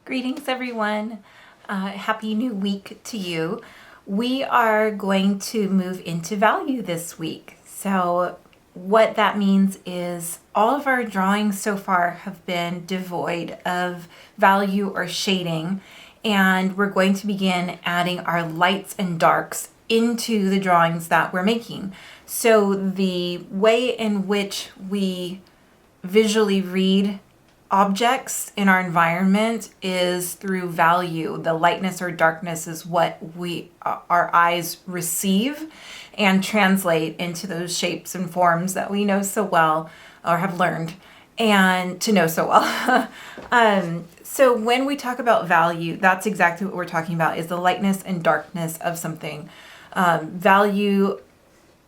Greetings, everyone. Happy new week to you. We are going to move into value this week. So, what that means is all of our drawings so far have been devoid of value or shading, and we're going to begin adding our lights and darks into the drawings that we're making. So, the way in which we visually read objects in our environment is through value. The lightness or darkness is what our eyes receive and translate into those shapes and forms that we know so well or have learned and to know so well. So when we talk about value, that's exactly what we're talking about, is the lightness and darkness of something. Value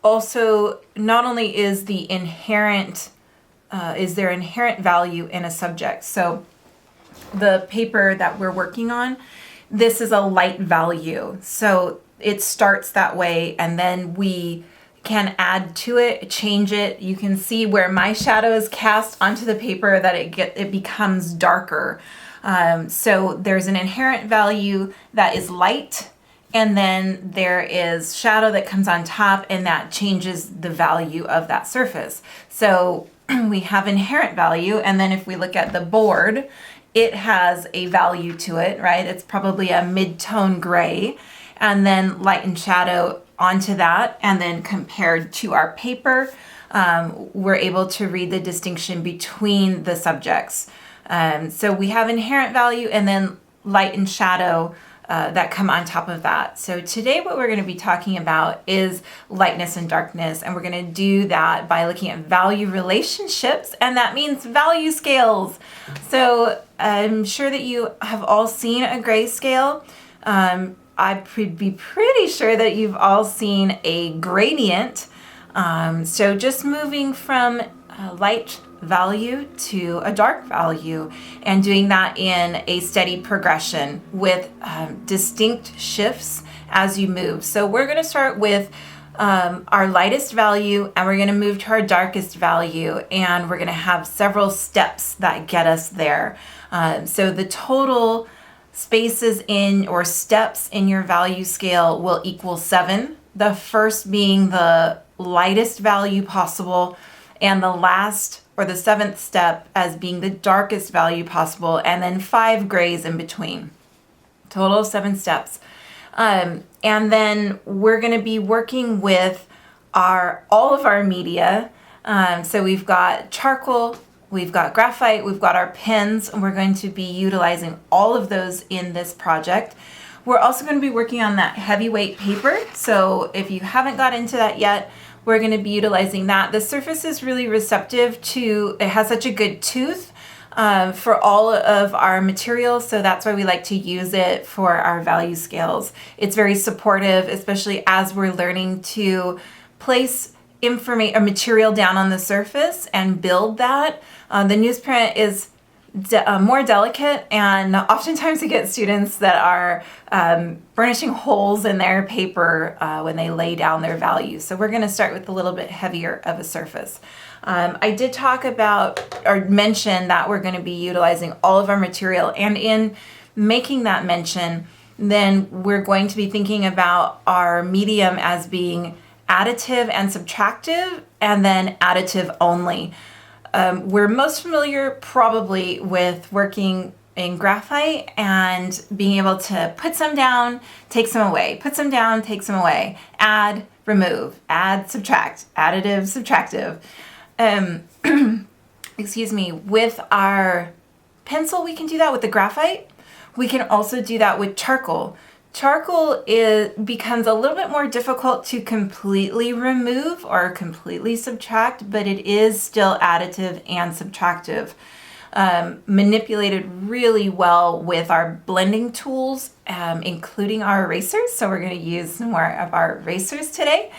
also not only is the inherent is there inherent value in a subject. So the paper that we're working on, this is a light value. So it starts that way, and then we can add to it, change it. You can see where my shadow is cast onto the paper that it becomes darker. So there's an inherent value that is light, and then there is shadow that comes on top, and that changes the value of that surface. So we have inherent value, and then if we look at the board, it has a value to it, right? It's probably a mid-tone gray, and then light and shadow onto that, and then compared to our paper, we're able to read the distinction between the subjects. So we have inherent value and then light and shadow that come on top of that. So today what we're going to be talking about is lightness and darkness, and we're going to do that by looking at value relationships, and that means value scales. So I'm sure that you have all seen a grayscale. I'd be pretty sure that you've all seen a gradient. So just moving from light value to a dark value, and doing that in a steady progression with distinct shifts as you move. So we're going to start with our lightest value, and we're going to move to our darkest value, and we're going to have several steps that get us there. So the total spaces in or steps in your value scale will equal 7. The first being the lightest value possible, and the last or the 7th step as being the darkest value possible, and then 5 grays in between. Total of 7 steps. And then we're going to be working with all of our media. So we've got charcoal, we've got graphite, we've got our pens, and we're going to be utilizing all of those in this project. We're also going to be working on that heavyweight paper. So if you haven't got into that yet, we're going to be utilizing that. The surface is really receptive to, it has such a good tooth for all of our materials, so that's why we like to use it for our value scales. It's very supportive, especially as we're learning to place material down on the surface and build that. The newsprint is more delicate, and oftentimes we get students that are burnishing holes in their paper when they lay down their values. So we're going to start with a little bit heavier of a surface. I did talk about or mention that we're going to be utilizing all of our material, and in making that mention, then we're going to be thinking about our medium as being additive and subtractive, and then additive only. We're most familiar probably with working in graphite and being able to put some down, take some away, put some down, take some away, add, remove, add, subtract, additive, subtractive. Excuse me, with our pencil, we can do that with the graphite. We can also do that with charcoal. Charcoal becomes a little bit more difficult to completely remove or completely subtract, but it is still additive and subtractive. Manipulated really well with our blending tools, including our erasers. So we're going to use some more of our erasers today,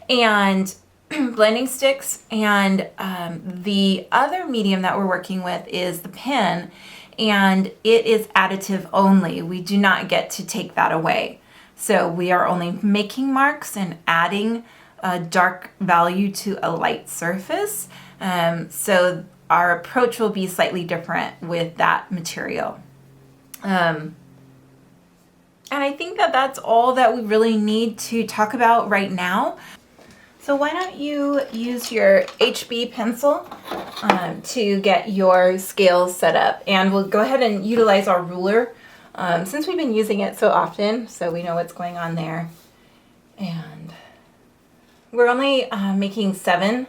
and blending sticks. And the other medium that we're working with is the pen, and it is additive only. We do not get to take that away. So we are only making marks and adding a dark value to a light surface. So our approach will be slightly different with that material. And I think that that's all that we really need to talk about right now. So why don't you use your HB pencil to get your scales set up, and we'll go ahead and utilize our ruler since we've been using it so often, so we know what's going on there. And we're only making 7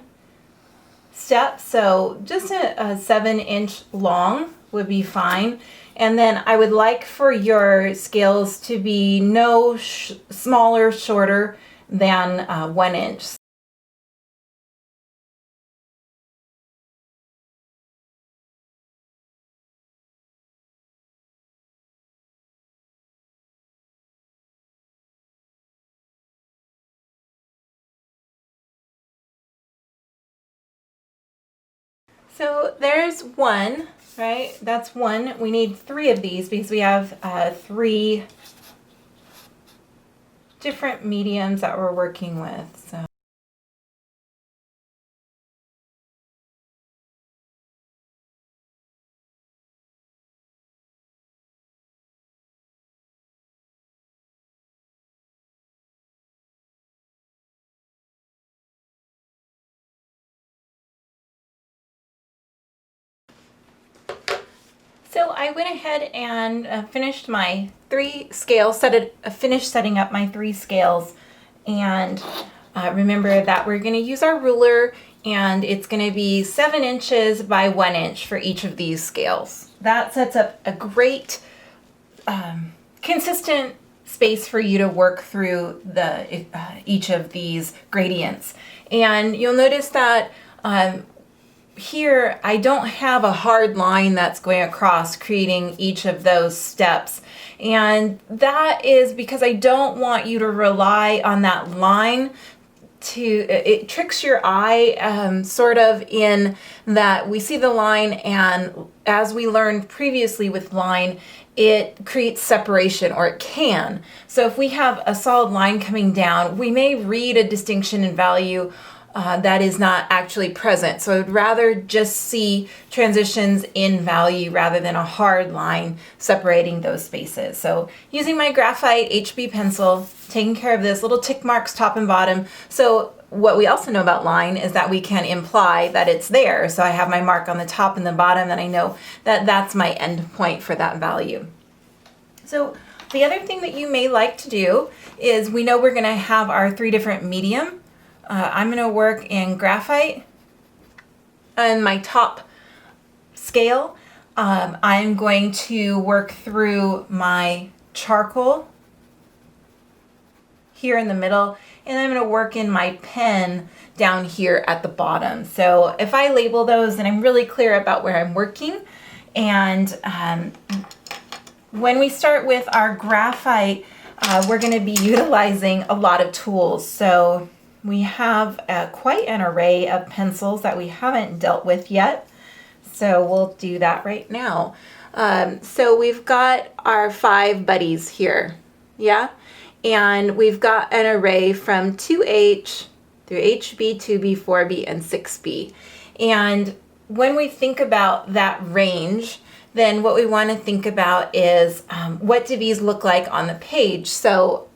steps, so just a 7-inch long would be fine. And then I would like for your scales to be no smaller, shorter than 1 inch. So there's 1, right? That's 1. We need 3 of these because we have 3 different mediums that we're working with. So I went ahead and finished my 3 scales, finished setting up my 3 scales, and remember that we're going to use our ruler, and it's going to be 7 inches by 1 inch for each of these scales. That sets up a great consistent space for you to work through each of these gradients. And you'll notice that here I don't have a hard line that's going across creating each of those steps, and that is because I don't want you to rely on that line. It tricks your eye sort of in that we see the line, and as we learned previously with line, it creates separation, or it can. So if we have a solid line coming down, we may read a distinction in value that is not actually present. So I'd rather just see transitions in value rather than a hard line separating those spaces. So using my graphite HB pencil, taking care of this little tick marks top and bottom. So what we also know about line is that we can imply that it's there. So I have my mark on the top and the bottom, and I know that that's my end point for that value. So the other thing that you may like to do is, we know we're going to have our 3 different medium. I'm going to work in graphite on my top scale. I'm going to work through my charcoal here in the middle, and I'm going to work in my pen down here at the bottom. So if I label those, then I'm really clear about where I'm working. And when we start with our graphite, we're going to be utilizing a lot of tools. So we have quite an array of pencils that we haven't dealt with yet. So we'll do that right now. So we've got our 5 buddies here. Yeah. And we've got an array from 2H through HB, 2B, 4B, and 6B. And when we think about that range, then what we want to think about is what do these look like on the page? So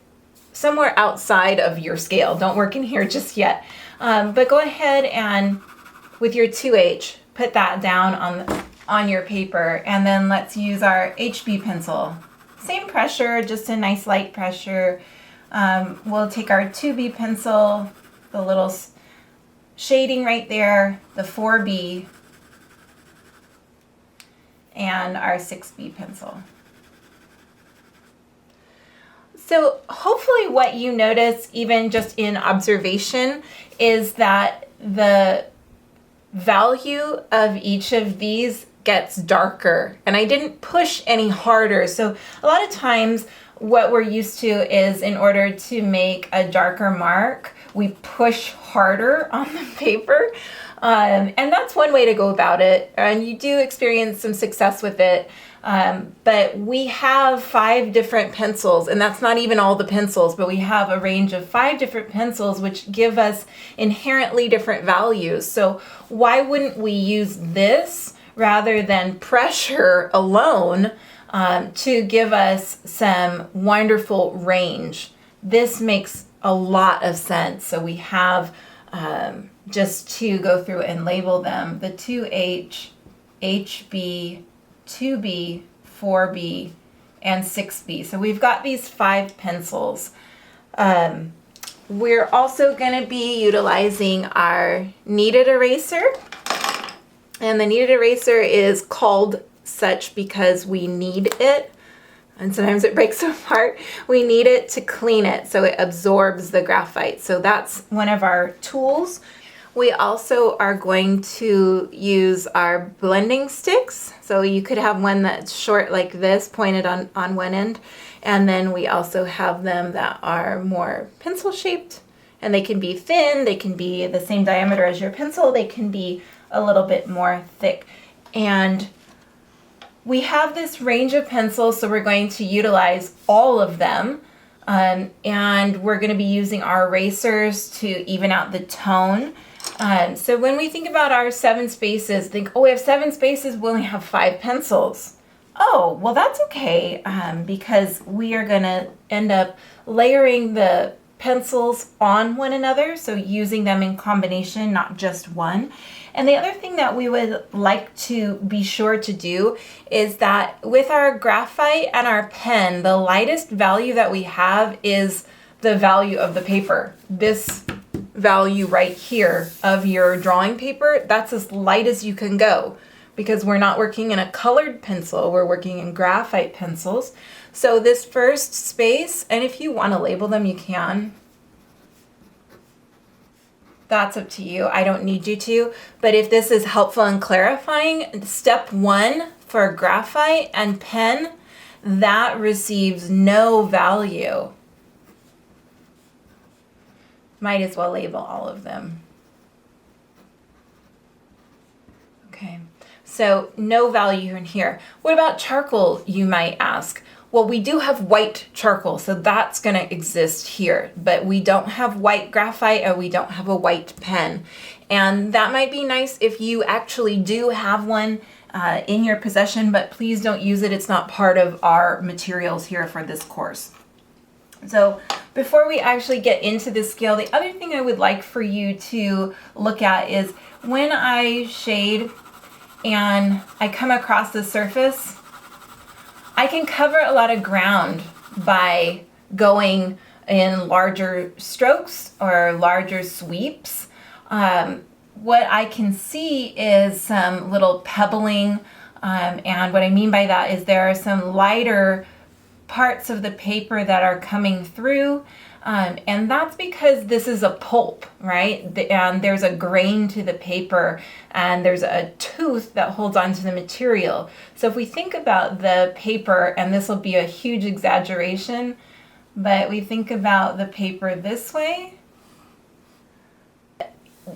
somewhere outside of your scale. Don't work in here just yet. But go ahead and with your 2H, put that down on your paper, and then let's use our HB pencil. Same pressure, just a nice light pressure. We'll take our 2B pencil, the little shading right there, the 4B, and our 6B pencil. So hopefully what you notice, even just in observation, is that the value of each of these gets darker, and I didn't push any harder. So a lot of times what we're used to is, in order to make a darker mark, we push harder on the paper. And that's one way to go about it, and you do experience some success with it. But we have 5 different pencils, and that's not even all the pencils, but we have a range of 5 different pencils which give us inherently different values. So why wouldn't we use this rather than pressure alone to give us some wonderful range. This makes a lot of sense. So we have, just to go through and label them, the 2H, HB, 2B, 4B, and 6B. So we've got these 5 pencils. We're also going to be utilizing our kneaded eraser. And the kneaded eraser is called such because we knead it, and sometimes it breaks apart. We knead it to clean it so it absorbs the graphite. So that's one of our tools. We also are going to use our blending sticks. So you could have one that's short like this, pointed on one end. And then we also have them that are more pencil shaped, and they can be thin, they can be the same diameter as your pencil, they can be a little bit more thick. And we have this range of pencils, so we're going to utilize all of them. And we're going to be using our erasers to even out the tone. So when we think about our 7 spaces, think, oh, we have 7 spaces, we only have 5 pencils. Oh, well, that's okay, because we are going to end up layering the pencils on one another, so using them in combination, not just one. And the other thing that we would like to be sure to do is that with our graphite and our pen, the lightest value that we have is the value of the paper. This value right here of your drawing paper, that's as light as you can go, because we're not working in a colored pencil, we're working in graphite pencils. So this first space, and if you want to label them, you can. That's up to you. I don't need you to. But if this is helpful in clarifying, step 1 for graphite and pen, that receives no value. Might as well label all of them. Okay, so no value in here. What about charcoal, you might ask? Well, we do have white charcoal, so that's going to exist here, but we don't have white graphite and we don't have a white pen. And that might be nice if you actually do have one in your possession, but please don't use it. It's not part of our materials here for this course. So before we actually get into this scale, the other thing I would like for you to look at is when I shade and I come across the surface, I can cover a lot of ground by going in larger strokes or larger sweeps. What I can see is some little pebbling, and what I mean by that is there are some lighter parts of the paper that are coming through, and that's because this is a pulp, right? And there's a grain to the paper, and there's a tooth that holds onto the material. So if we think about the paper, and this will be a huge exaggeration, but we think about the paper this way,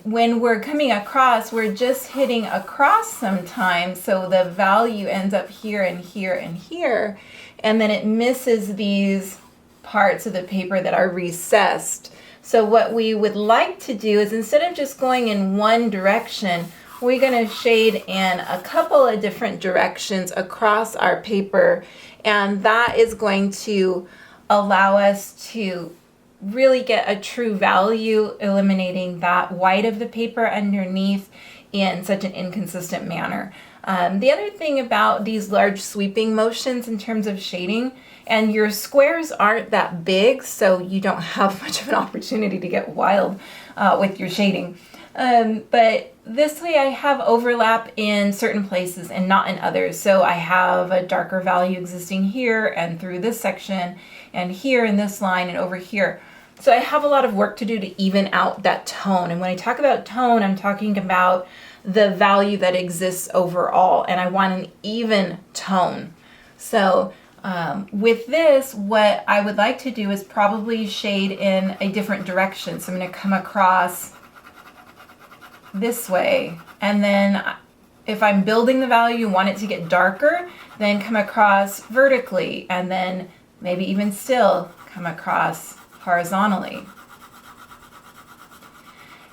when we're coming across, we're just hitting across sometimes, so the value ends up here and here and here, and then it misses these parts of the paper that are recessed. So what we would like to do is, instead of just going in one direction, we're going to shade in a couple of different directions across our paper, and that is going to allow us to really get a true value, eliminating that white of the paper underneath in such an inconsistent manner. The other thing about these large sweeping motions in terms of shading, and your squares aren't that big, so you don't have much of an opportunity to get wild with your shading. But this way I have overlap in certain places and not in others. So I have a darker value existing here and through this section and here in this line and over here. So I have a lot of work to do to even out that tone. And when I talk about tone, I'm talking about the value that exists overall, and I want an even tone. So with this, what I would like to do is probably shade in a different direction. So I'm going to come across this way, and then if I'm building the value and want it to get darker, then come across vertically, and then maybe even still come across horizontally.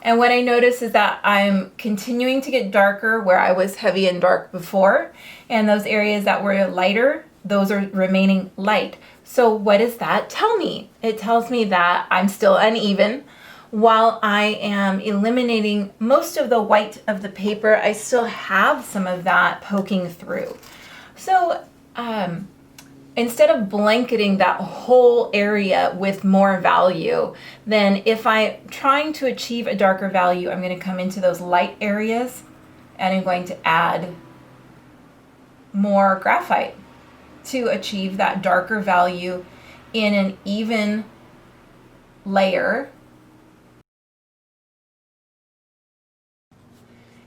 And what I notice is that I'm continuing to get darker where I was heavy and dark before, and those areas that were lighter, those are remaining light. So what does that tell me? It tells me that I'm still uneven. While I am eliminating most of the white of the paper, I still have some of that poking through. So instead of blanketing that whole area with more value, then if I'm trying to achieve a darker value, I'm going to come into those light areas and I'm going to add more graphite to achieve that darker value in an even layer.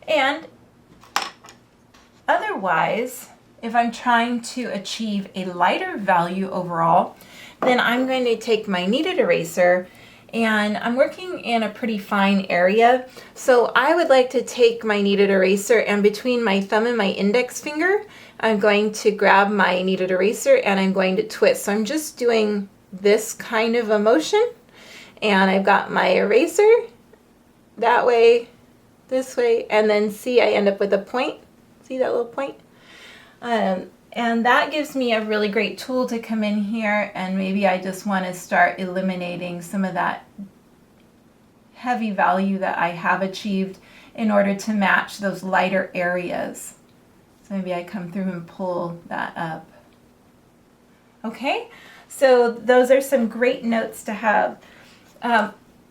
And otherwise, if I'm trying to achieve a lighter value overall, then I'm going to take my kneaded eraser, and I'm working in a pretty fine area. So I would like to take my kneaded eraser, and between my thumb and my index finger, I'm going to grab my kneaded eraser and I'm going to twist. So I'm just doing this kind of a motion, and I've got my eraser that way, this way, and then see, I end up with a point. See that little point? And that gives me a really great tool to come in here, and maybe I just want to start eliminating some of that heavy value that I have achieved in order to match those lighter areas. So maybe I come through and pull that up. Okay, so those are some great notes to have.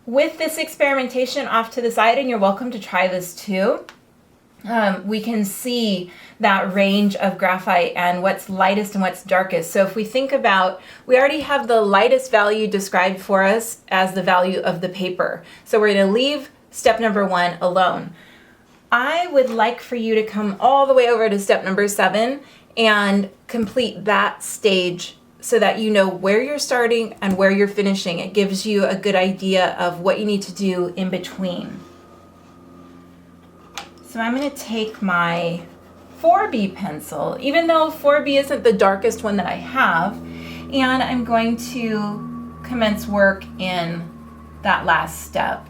With this experimentation off to the side, and you're welcome to try this too, we can see that range of graphite and what's lightest and what's darkest. So if we think about, we already have the lightest value described for us as the value of the paper. So we're going to leave step number 1 alone. I would like for you to come all the way over to step number 7 and complete that stage so that you know where you're starting and where you're finishing. It gives you a good idea of what you need to do in between. So I'm going to take my 4B pencil, even though 4B isn't the darkest one that I have, and I'm going to commence work in that last step.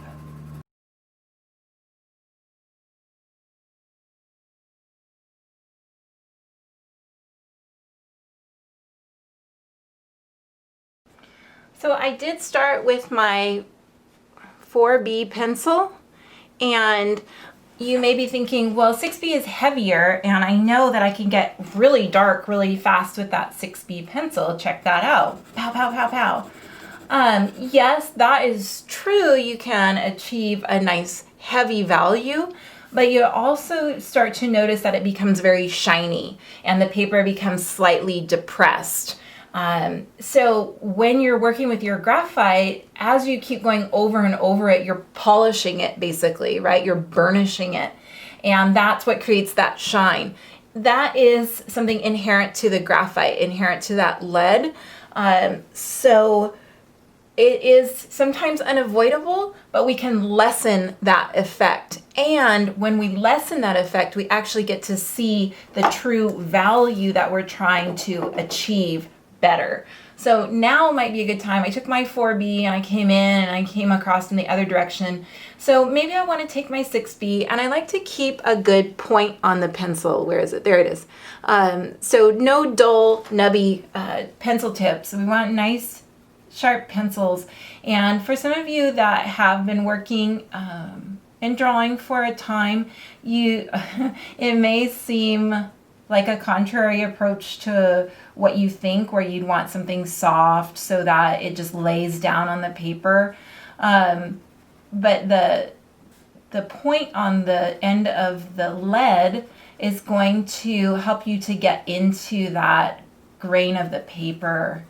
So I did start with my 4B pencil, and you may be thinking, well, 6B is heavier, and I know that I can get really dark really fast with that 6B pencil. Check that out. Pow, pow, pow, pow. Yes, that is true. You can achieve a nice heavy value, but you also start to notice that it becomes very shiny and the paper becomes slightly depressed. So when you're working with your graphite, as you keep going over and over it, you're polishing it basically, right? You're burnishing it. And that's what creates that shine. That is something inherent to the graphite, inherent to that lead. So it is sometimes unavoidable, but we can lessen that effect. And when we lessen that effect, we actually get to see the true value that we're trying to achieve better. So now might be a good time. I took my 4B and I came in and I came across in the other direction. So maybe I want to take my 6B, and I like to keep a good point on the pencil. Where is it? There it is. So no dull, nubby pencil tips. We want nice, sharp pencils. And for some of you that have been working in drawing for a time, it may seem like a contrary approach to what you think, where you'd want something soft so that it just lays down on the paper. But the point on the end of the lead is going to help you to get into that grain of the paper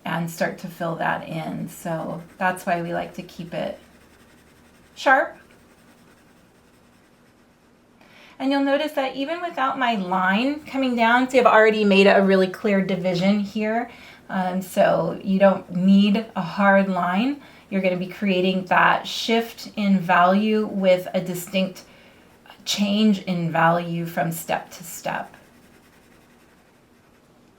and start to fill that in. So that's why we like to keep it sharp. And you'll notice that even without my line coming down, see, I've already made a really clear division here. So you don't need a hard line. You're going to be creating that shift in value with a distinct change in value from step to step.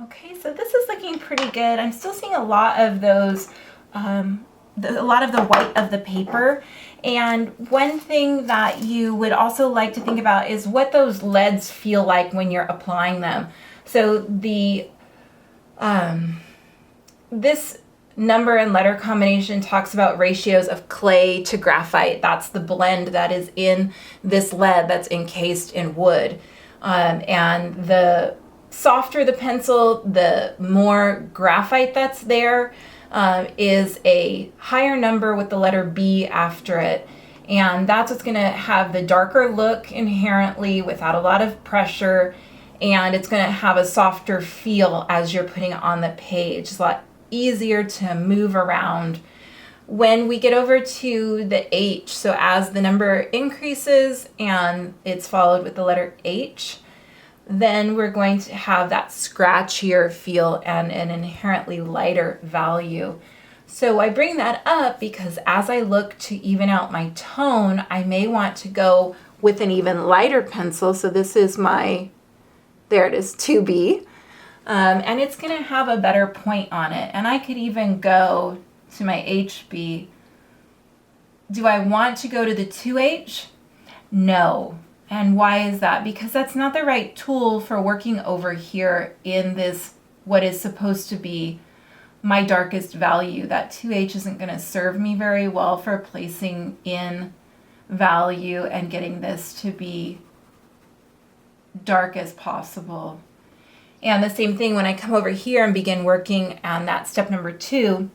Okay, so this is looking pretty good. I'm still seeing a lot of those, a lot of the white of the paper. And one thing that you would also like to think about is what those leads feel like when you're applying them. So this number and letter combination talks about ratios of clay to graphite. That's the blend that is in this lead that's encased in wood. And the softer the pencil, the more graphite that's there, is a higher number with the letter B after it. And that's what's going to have the darker look inherently without a lot of pressure. And it's going to have a softer feel as you're putting it on the page. It's a lot easier to move around. When we get over to the H, so as the number increases and it's followed with the letter H, then we're going to have that scratchier feel and an inherently lighter value. So I bring that up because as I look to even out my tone, I may want to go with an even lighter pencil. So this is my, there it is, 2B. And it's going to have a better point on it. And I could even go to my HB. Do I want to go to the 2H? No. And why is that? Because that's not the right tool for working over here in this, what is supposed to be my darkest value. That 2H isn't going to serve me very well for placing in value and getting this to be dark as possible. And the same thing when I come over here and begin working on that step number 2,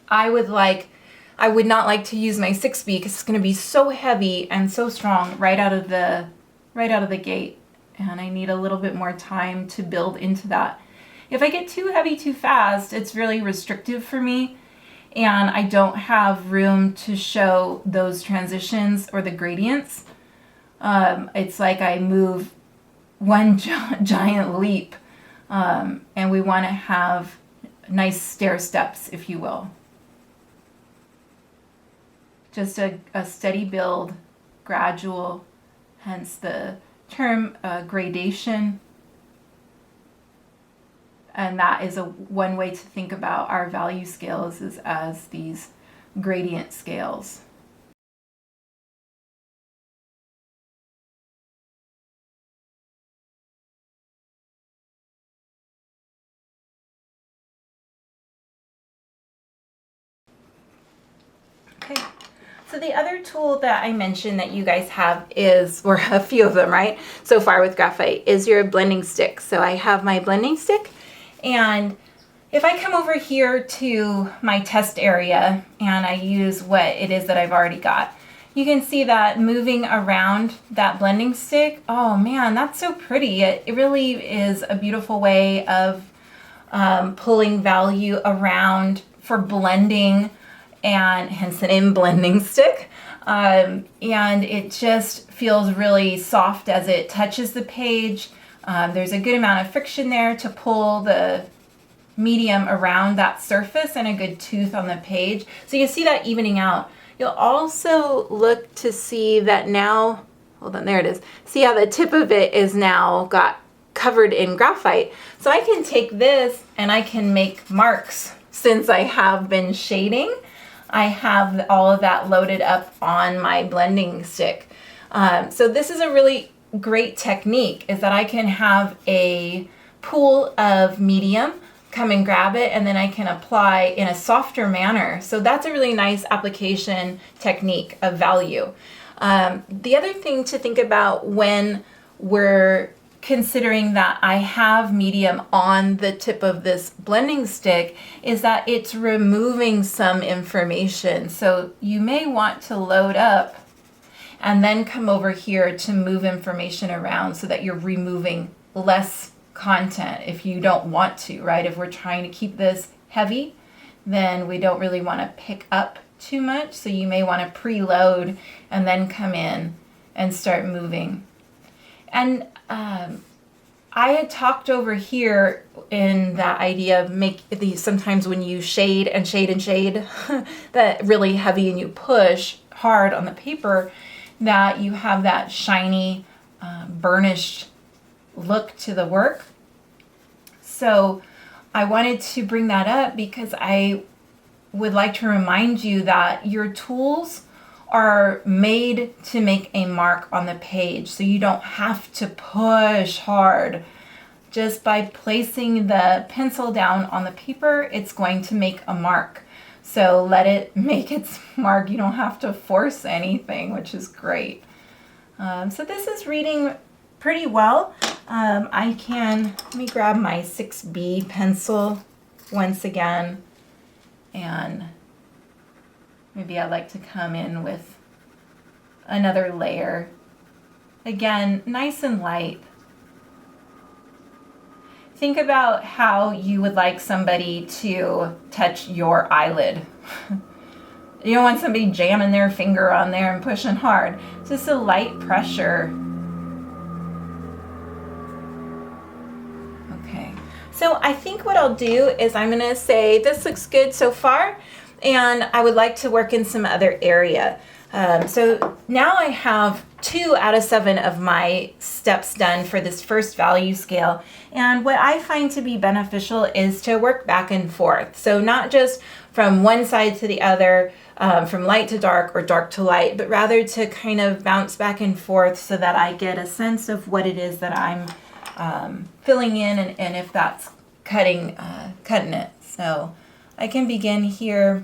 I would not like to use my 6B because it's going to be so heavy and so strong right out of the gate. And I need a little bit more time to build into that. If I get too heavy too fast, it's really restrictive for me. And I don't have room to show those transitions or the gradients. It's like I move one giant leap, and we want to have nice stair steps, if you will. Just a steady build, gradual, hence the term gradation. And that is one way to think about our value scales is as these gradient scales. Okay, so the other tool that I mentioned that you guys have is, or a few of them, right, so far with graphite, is your blending stick. So I have my blending stick, and if I come over here to my test area and I use what it is that I've already got, you can see that moving around that blending stick, oh man, that's so pretty. It really is a beautiful way of pulling value around for blending, and hence the name blending stick. And it just feels really soft as it touches the page. There's a good amount of friction there to pull the medium around that surface and a good tooth on the page. So you see that evening out. You'll also look to see that now, hold on, there it is. See how the tip of it is now got covered in graphite. So I can take this and I can make marks since I have been shading. I have all of that loaded up on my blending stick. So this is a really great technique, is that I can have a pool of medium, come and grab it, and then I can apply in a softer manner. So that's a really nice application technique of value. The other thing to think about when we're considering that I have medium on the tip of this blending stick is that it's removing some information. So you may want to load up and then come over here to move information around so that you're removing less content if you don't want to, right? If we're trying to keep this heavy, then we don't really want to pick up too much. So you may want to preload and then come in and start moving. And I had talked over here in that idea of sometimes when you shade and shade and shade that really heavy and you push hard on the paper, that you have that shiny, burnished look to the work. So I wanted to bring that up because I would like to remind you that your tools are made to make a mark on the page. So you don't have to push hard just by placing the pencil down on the paper, it's going to make a mark. So let it make its mark. You don't have to force anything, which is great. So this is reading pretty well. Let me grab my 6B pencil once again, and maybe I'd like to come in with another layer. Again, nice and light. Think about how you would like somebody to touch your eyelid. You don't want somebody jamming their finger on there and pushing hard. Just a light pressure. Okay, so I think what I'll do is I'm gonna say this looks good so far, and I would like to work in some other area. So now I have 2 out of 7 of my steps done for this first value scale. And what I find to be beneficial is to work back and forth. So not just from one side to the other, from light to dark or dark to light, but rather to kind of bounce back and forth so that I get a sense of what it is that I'm filling in, and if that's cutting it. So I can begin here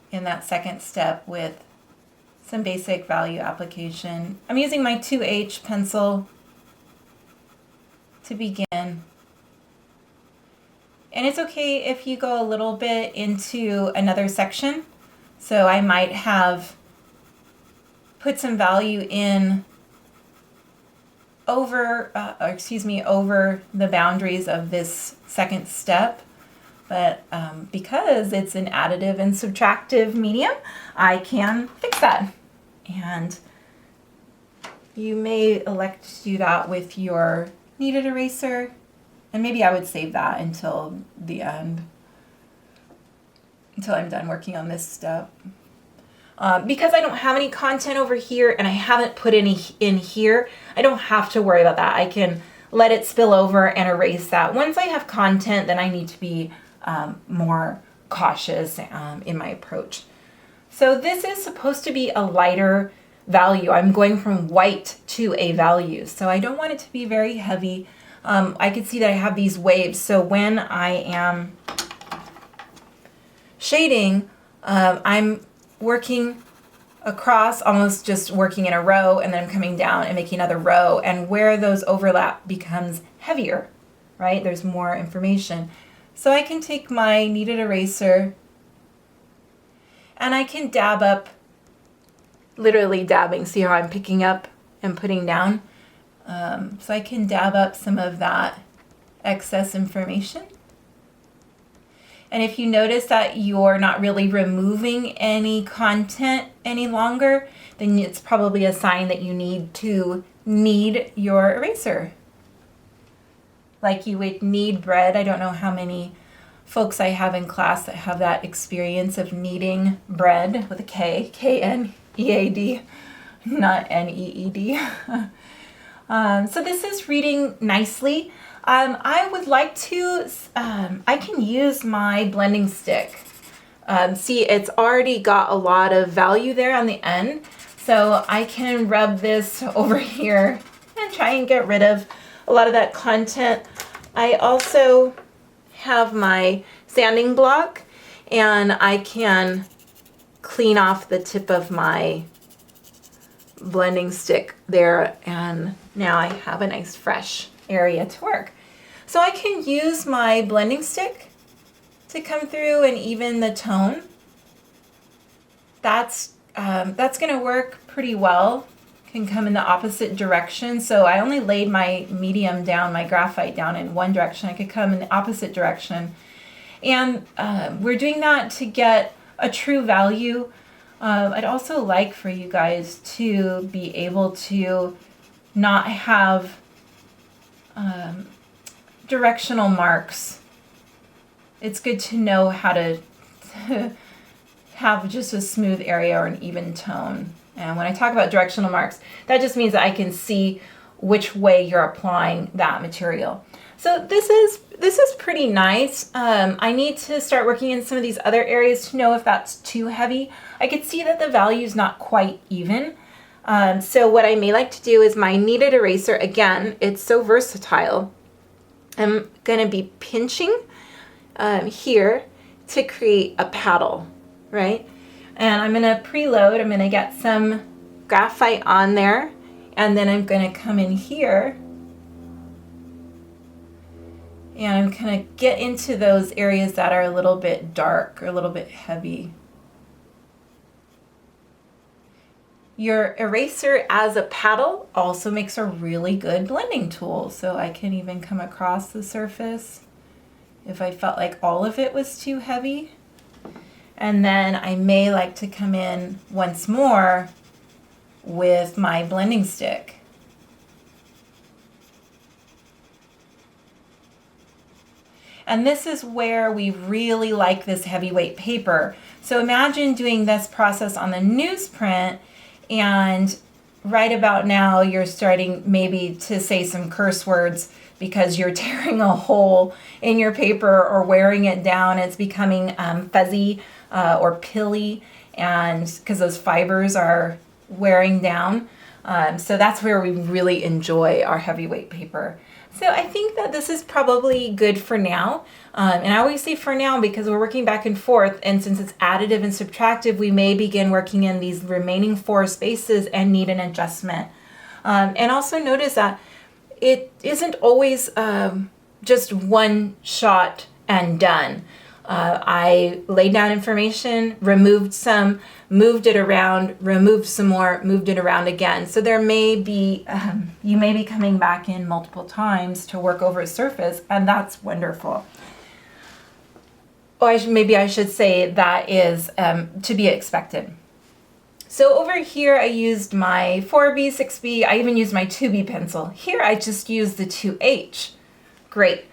in that second step with some basic value application. I'm using my 2H pencil to begin. And it's okay if you go a little bit into another section. So I might have put some value in over the boundaries of this second step. But because it's an additive and subtractive medium, I can fix that. And you may elect to do that with your kneaded eraser. And maybe I would save that until the end, until I'm done working on this step. Because I don't have any content over here and I haven't put any in here, I don't have to worry about that. I can let it spill over and erase that. Once I have content, then I need to be more cautious in my approach. So this is supposed to be a lighter value. I'm going from white to a value, so I don't want it to be very heavy. I can see that I have these waves, so when I am shading, I'm working across, almost just working in a row, and then I'm coming down and making another row, and where those overlap becomes heavier, right? There's more information. So I can take my kneaded eraser and I can dab up, literally dabbing. See how I'm picking up and putting down? So I can dab up some of that excess information. And if you notice that you're not really removing any content any longer, then it's probably a sign that you need to knead your eraser. Like you would knead bread. I don't know how many folks I have in class that have that experience of kneading bread with a K, K-N-E-A-D, not N-E-E-D. So this is reading nicely. I would like to, I can use my blending stick. See, it's already got a lot of value there on the end. So I can rub this over here and try and get rid of a lot of that content. I also have my sanding block and I can clean off the tip of my blending stick there, and now I have a nice fresh area to work. So I can use my blending stick to come through and even the tone. That's going to work pretty well. Can come in the opposite direction. So I only laid my medium down, my graphite down in one direction. I could come in the opposite direction. And we're doing that to get a true value. I'd also like for you guys to be able to not have directional marks. It's good to know how to have just a smooth area or an even tone. And when I talk about directional marks, that just means that I can see which way you're applying that material. So this is pretty nice. I need to start working in some of these other areas to know if that's too heavy. I could see that the value is not quite even. So what I may like to do is my kneaded eraser, again, it's so versatile. I'm going to be pinching here to create a paddle, right? And I'm going to preload. I'm going to get some graphite on there, and then I'm going to come in here and I'm going to get into those areas that are a little bit dark or a little bit heavy. Your eraser as a paddle also makes a really good blending tool. So I can even come across the surface if I felt like all of it was too heavy. And then I may like to come in once more with my blending stick. And this is where we really like this heavyweight paper. So imagine doing this process on the newsprint, and right about now you're starting maybe to say some curse words because you're tearing a hole in your paper or wearing it down. It's becoming fuzzy or pilly, and because those fibers are wearing down. So that's where we really enjoy our heavyweight paper. So I think that this is probably good for now. And I always say for now because we're working back and forth, and since it's additive and subtractive, we may begin working in these remaining 4 spaces and need an adjustment. And also notice that it isn't always just one shot and done. I laid down information, removed some, moved it around, removed some more, moved it around again. So there may be, you may be coming back in multiple times to work over a surface, and that's wonderful. Or maybe I should say that is to be expected. So over here I used my 4B, 6B, I even used my 2B pencil. Here I just used the 2H. Great.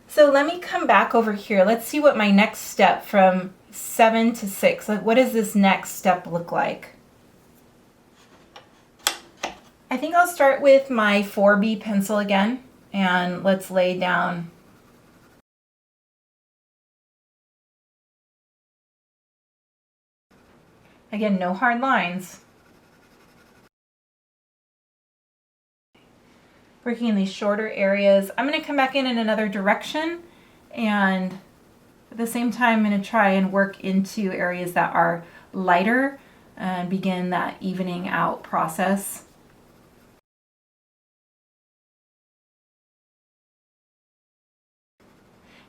So let me come back over here. Let's see what my next step from 7 to 6, what does this next step look like? I think I'll start with my 4B pencil again, and let's lay down again, no hard lines. Working in these shorter areas. I'm going to come back in another direction, and at the same time I'm going to try and work into areas that are lighter and begin that evening out process.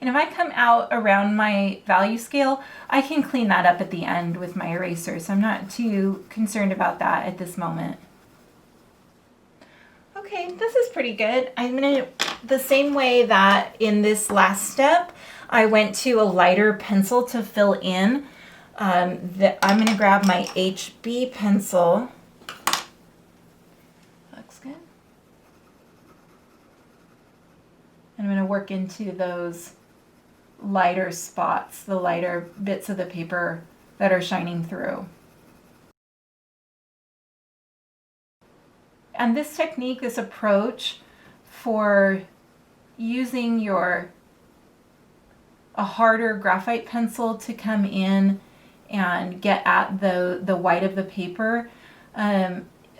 And if I come out around my value scale, I can clean that up at the end with my eraser, so I'm not too concerned about that at this moment. Okay, this is pretty good. I'm gonna, the same way that in this last step, I went to a lighter pencil to fill in. I'm gonna grab my HB pencil. Looks good. And I'm gonna work into those lighter spots, the lighter bits of the paper that are shining through. And this technique, this approach for using a harder graphite pencil to come in and get at the white of the paper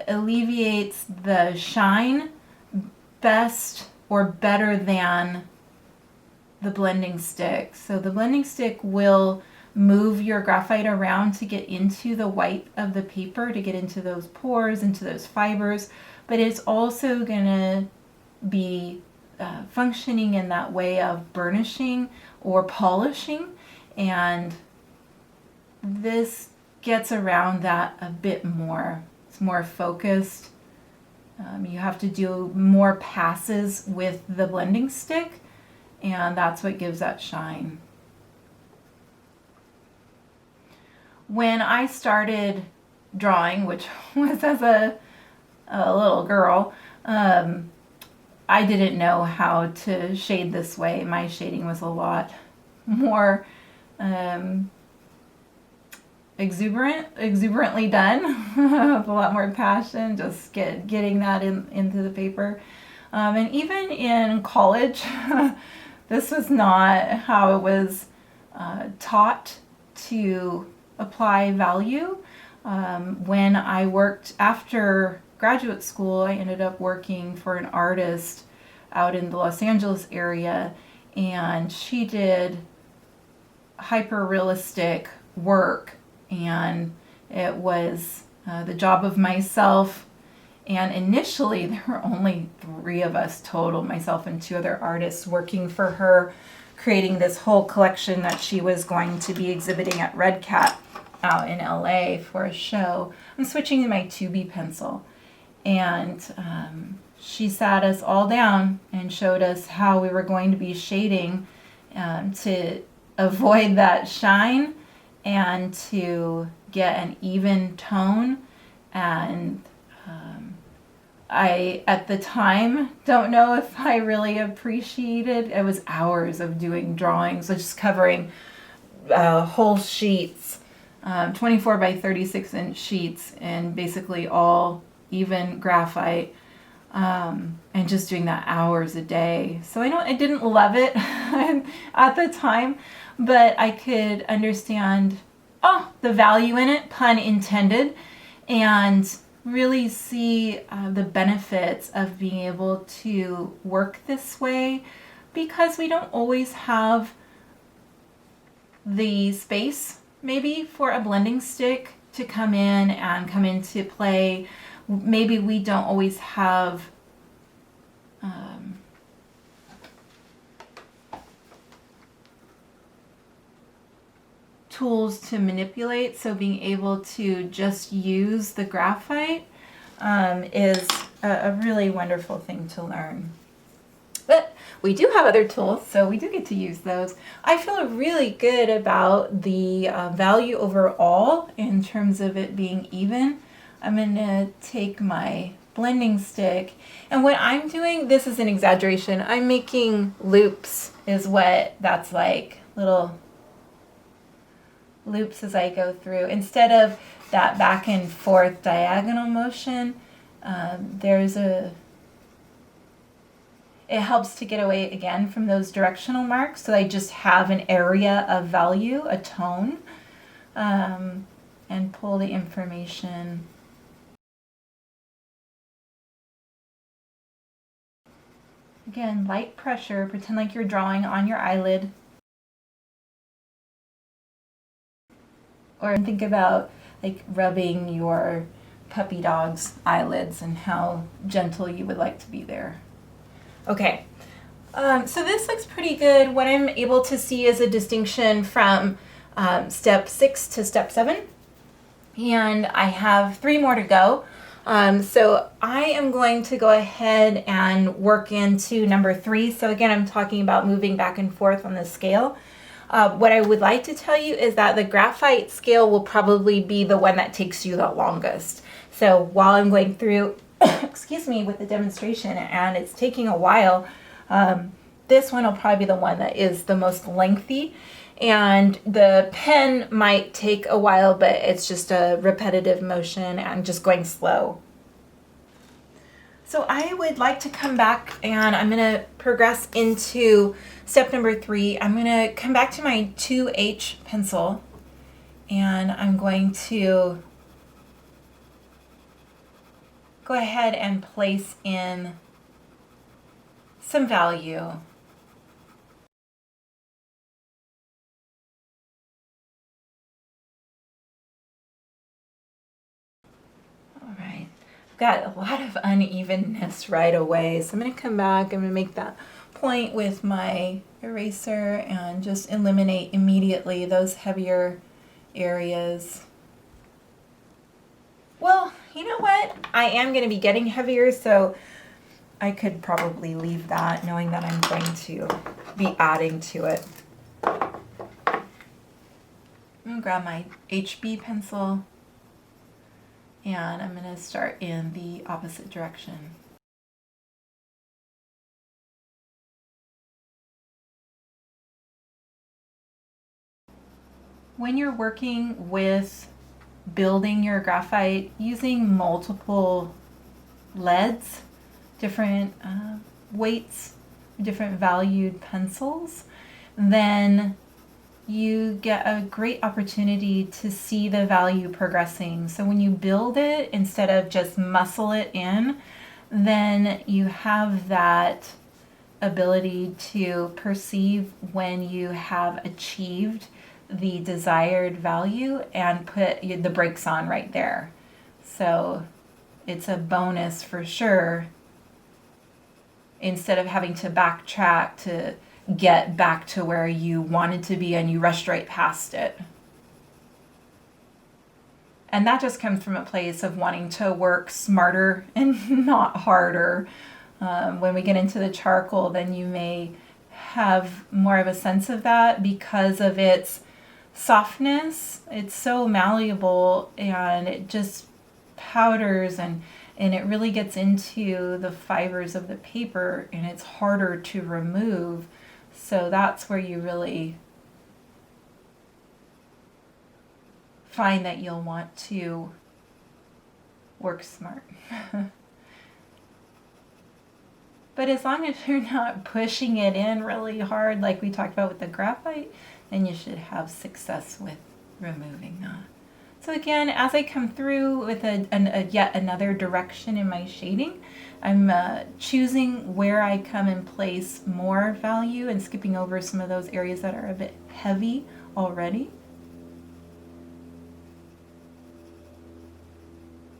alleviates the shine best or better than the blending stick. So the blending stick will move your graphite around to get into the white of the paper, to get into those pores, into those fibers, but it's also going to be functioning in that way of burnishing or polishing, and this gets around that a bit more. It's more focused. You have to do more passes with the blending stick, and that's what gives that shine. When I started drawing, which was as a little girl, I didn't know how to shade this way. My shading was a lot more exuberantly done, with a lot more passion, just getting that into the paper. And even in college, this was not how it was taught to apply value. When I worked after graduate school, I ended up working for an artist out in the Los Angeles area, and she did hyper realistic work, and it was the job of myself. And initially, there were only 3 of us total, myself and 2 other artists, working for her, creating this whole collection that she was going to be exhibiting at Red Cat out in LA for a show. I'm switching to my 2B pencil. And she sat us all down and showed us how we were going to be shading to avoid that shine and to get an even tone. And I, at the time, don't know if I really appreciated. It was hours of doing drawings, so just covering whole sheets, 24 by 36 inch sheets, and basically all even graphite, and just doing that hours a day. So I didn't love it at the time, but I could understand the value in it, pun intended, and really see the benefits of being able to work this way, because we don't always have the space maybe for a blending stick to come in and come into play. Maybe we don't always have tools to manipulate, so being able to just use the graphite is a really wonderful thing to learn. But we do have other tools, so we do get to use those. I feel really good about the value overall in terms of it being even. I'm going to take my blending stick, and what I'm doing, this is an exaggeration, I'm making loops is what that's like, little loops as I go through. Instead of that back and forth diagonal motion, it helps to get away again from those directional marks, so I just have an area of value, a tone, and pull the information. Again, light pressure, pretend like you're drawing on your eyelid. Or think about like rubbing your puppy dog's eyelids and how gentle you would like to be there. Okay, so this looks pretty good. What I'm able to see is a distinction from step 6 to step 7. And I have 3 more to go. So I am going to go ahead and work into number 3. So again, I'm talking about moving back and forth on the scale. What I would like to tell you is that the graphite scale will probably be the one that takes you the longest. So while I'm going through, excuse me, with the demonstration, and it's taking a while, this one will probably be the one that is the most lengthy. And the pen might take a while, but it's just a repetitive motion and just going slow. So I would like to come back, and I'm going to progress into step number 3. I'm going to come back to my 2H pencil, and I'm going to go ahead and place in some value. All right, I've got a lot of unevenness right away, so I'm going to come back. I'm going to make that point with my eraser and just eliminate immediately those heavier areas. Well, you know what? I am going to be getting heavier, so I could probably leave that knowing that I'm going to be adding to it. I'm going to grab my HB pencil, and I'm going to start in the opposite direction. When you're working with building your graphite using multiple leads, different weights, different valued pencils, then you get a great opportunity to see the value progressing. So when you build it, instead of just muscle it in, then you have that ability to perceive when you have achieved the desired value and put the brakes on right there. So it's a bonus for sure, instead of having to backtrack to get back to where you wanted to be and you rushed right past it. And that just comes from a place of wanting to work smarter and not harder. When we get into the charcoal, then you may have more of a sense of that because of its softness. It's so malleable and it just powders and it really gets into the fibers of the paper and it's harder to remove. So that's where you really find that you'll want to work smart. But as long as you're not pushing it in really hard like we talked about with the graphite, then you should have success with removing that. So again, as I come through with yet another direction in my shading, I'm choosing where I come and place more value and skipping over some of those areas that are a bit heavy already.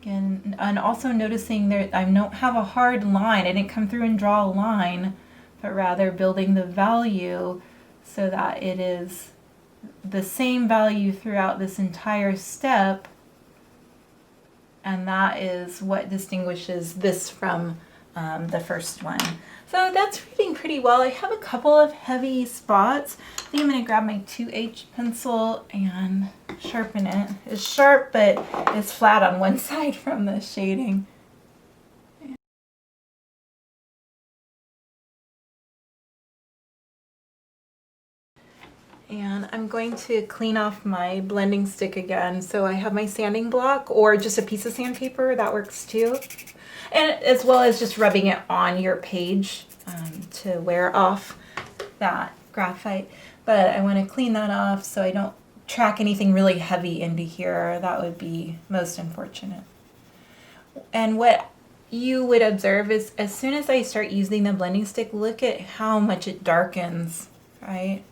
Again, and also noticing that I don't have a hard line. I didn't come through and draw a line, but rather building the value so that it is the same value throughout this entire step, and that is what distinguishes this from the first one. So that's reading pretty well. I have a couple of heavy spots. I think I'm going to grab my 2H pencil and sharpen it. It's sharp, but it's flat on one side from the shading. And I'm going to clean off my blending stick again. So I have my sanding block or just a piece of sandpaper, that works too. And as well as just rubbing it on your page to wear off that graphite. But I want to clean that off so I don't track anything really heavy into here. That would be most unfortunate. And what you would observe is as soon as I start using the blending stick, look at how much it darkens, right?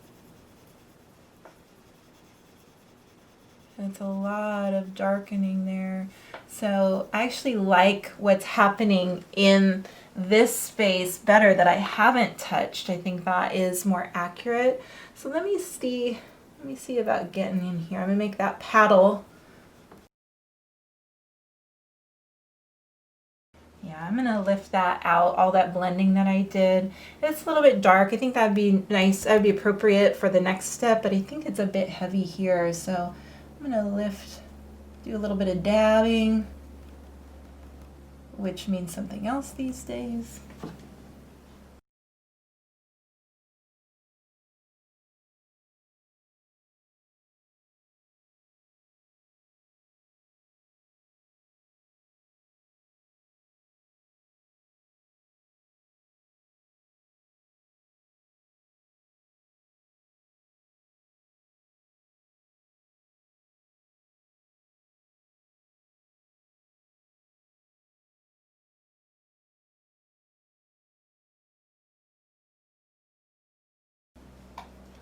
It's a lot of darkening there. So I actually like what's happening in this space better that I haven't touched. I think that is more accurate. So let me see about getting in here. I'm gonna make that paddle. Yeah, I'm gonna lift that out, all that blending that I did. It's a little bit dark. I think that'd be nice. That'd be appropriate for the next step, but I think it's a bit heavy here. So I'm gonna lift, do a little bit of dabbing, which means something else these days.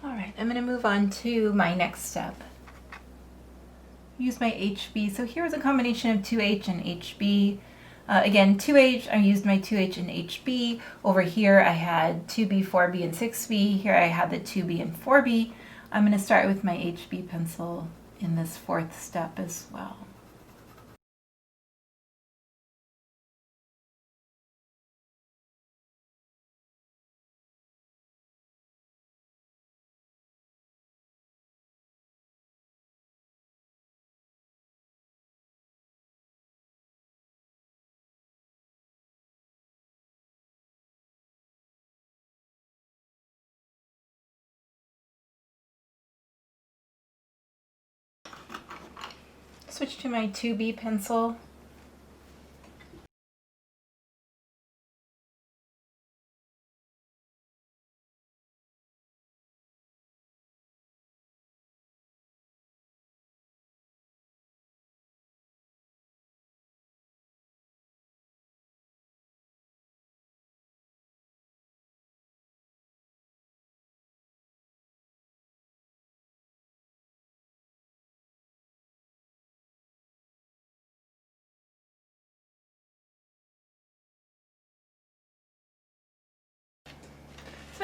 All right, I'm gonna move on to my next step. Use my HB. So here's a combination of 2H and HB. Again, 2H, I used my 2H and HB. Over here I had 2B, 4B, and 6B. Here I had the 2B and 4B. I'm gonna start with my HB pencil in this fourth step as well. Switch to my 2B pencil.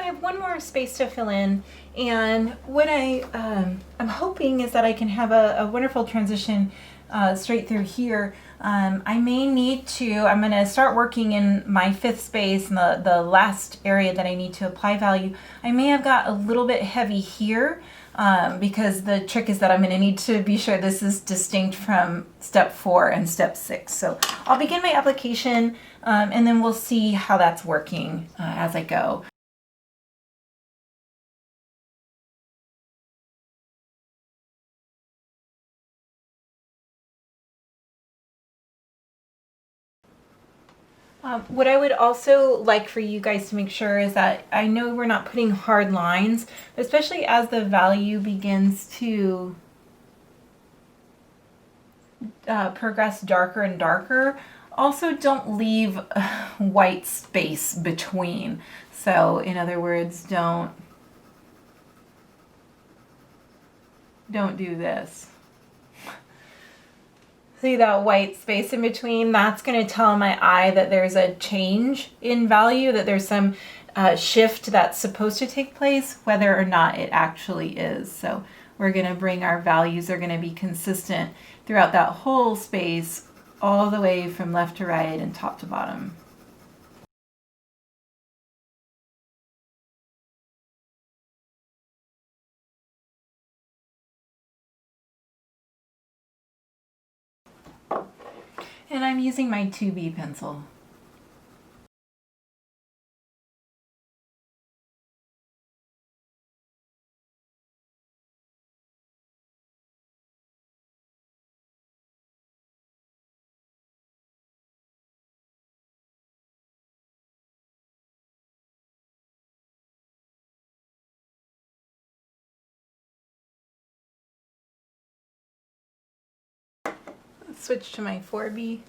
have one more space to fill in, and what I'm hoping is that I can have a wonderful transition straight through here. I may need to, I'm going to start working in my fifth space, and the last area that I need to apply value. I may have got a little bit heavy here because the trick is that I'm going to need to be sure this is distinct from step 4 and step 6. So I'll begin my application and then we'll see how that's working as I go. What I would also like for you guys to make sure is that I know we're not putting hard lines, especially as the value begins to progress darker and darker. Also, don't leave white space between. So, in other words, don't do this. See that white space in between? That's going to tell my eye that there's a change in value, that there's some shift that's supposed to take place, whether or not it actually is. So we're going to bring our values, they're going to be consistent throughout that whole space, all the way from left to right and top to bottom. And I'm using my 2B pencil. Let's switch to my 4B.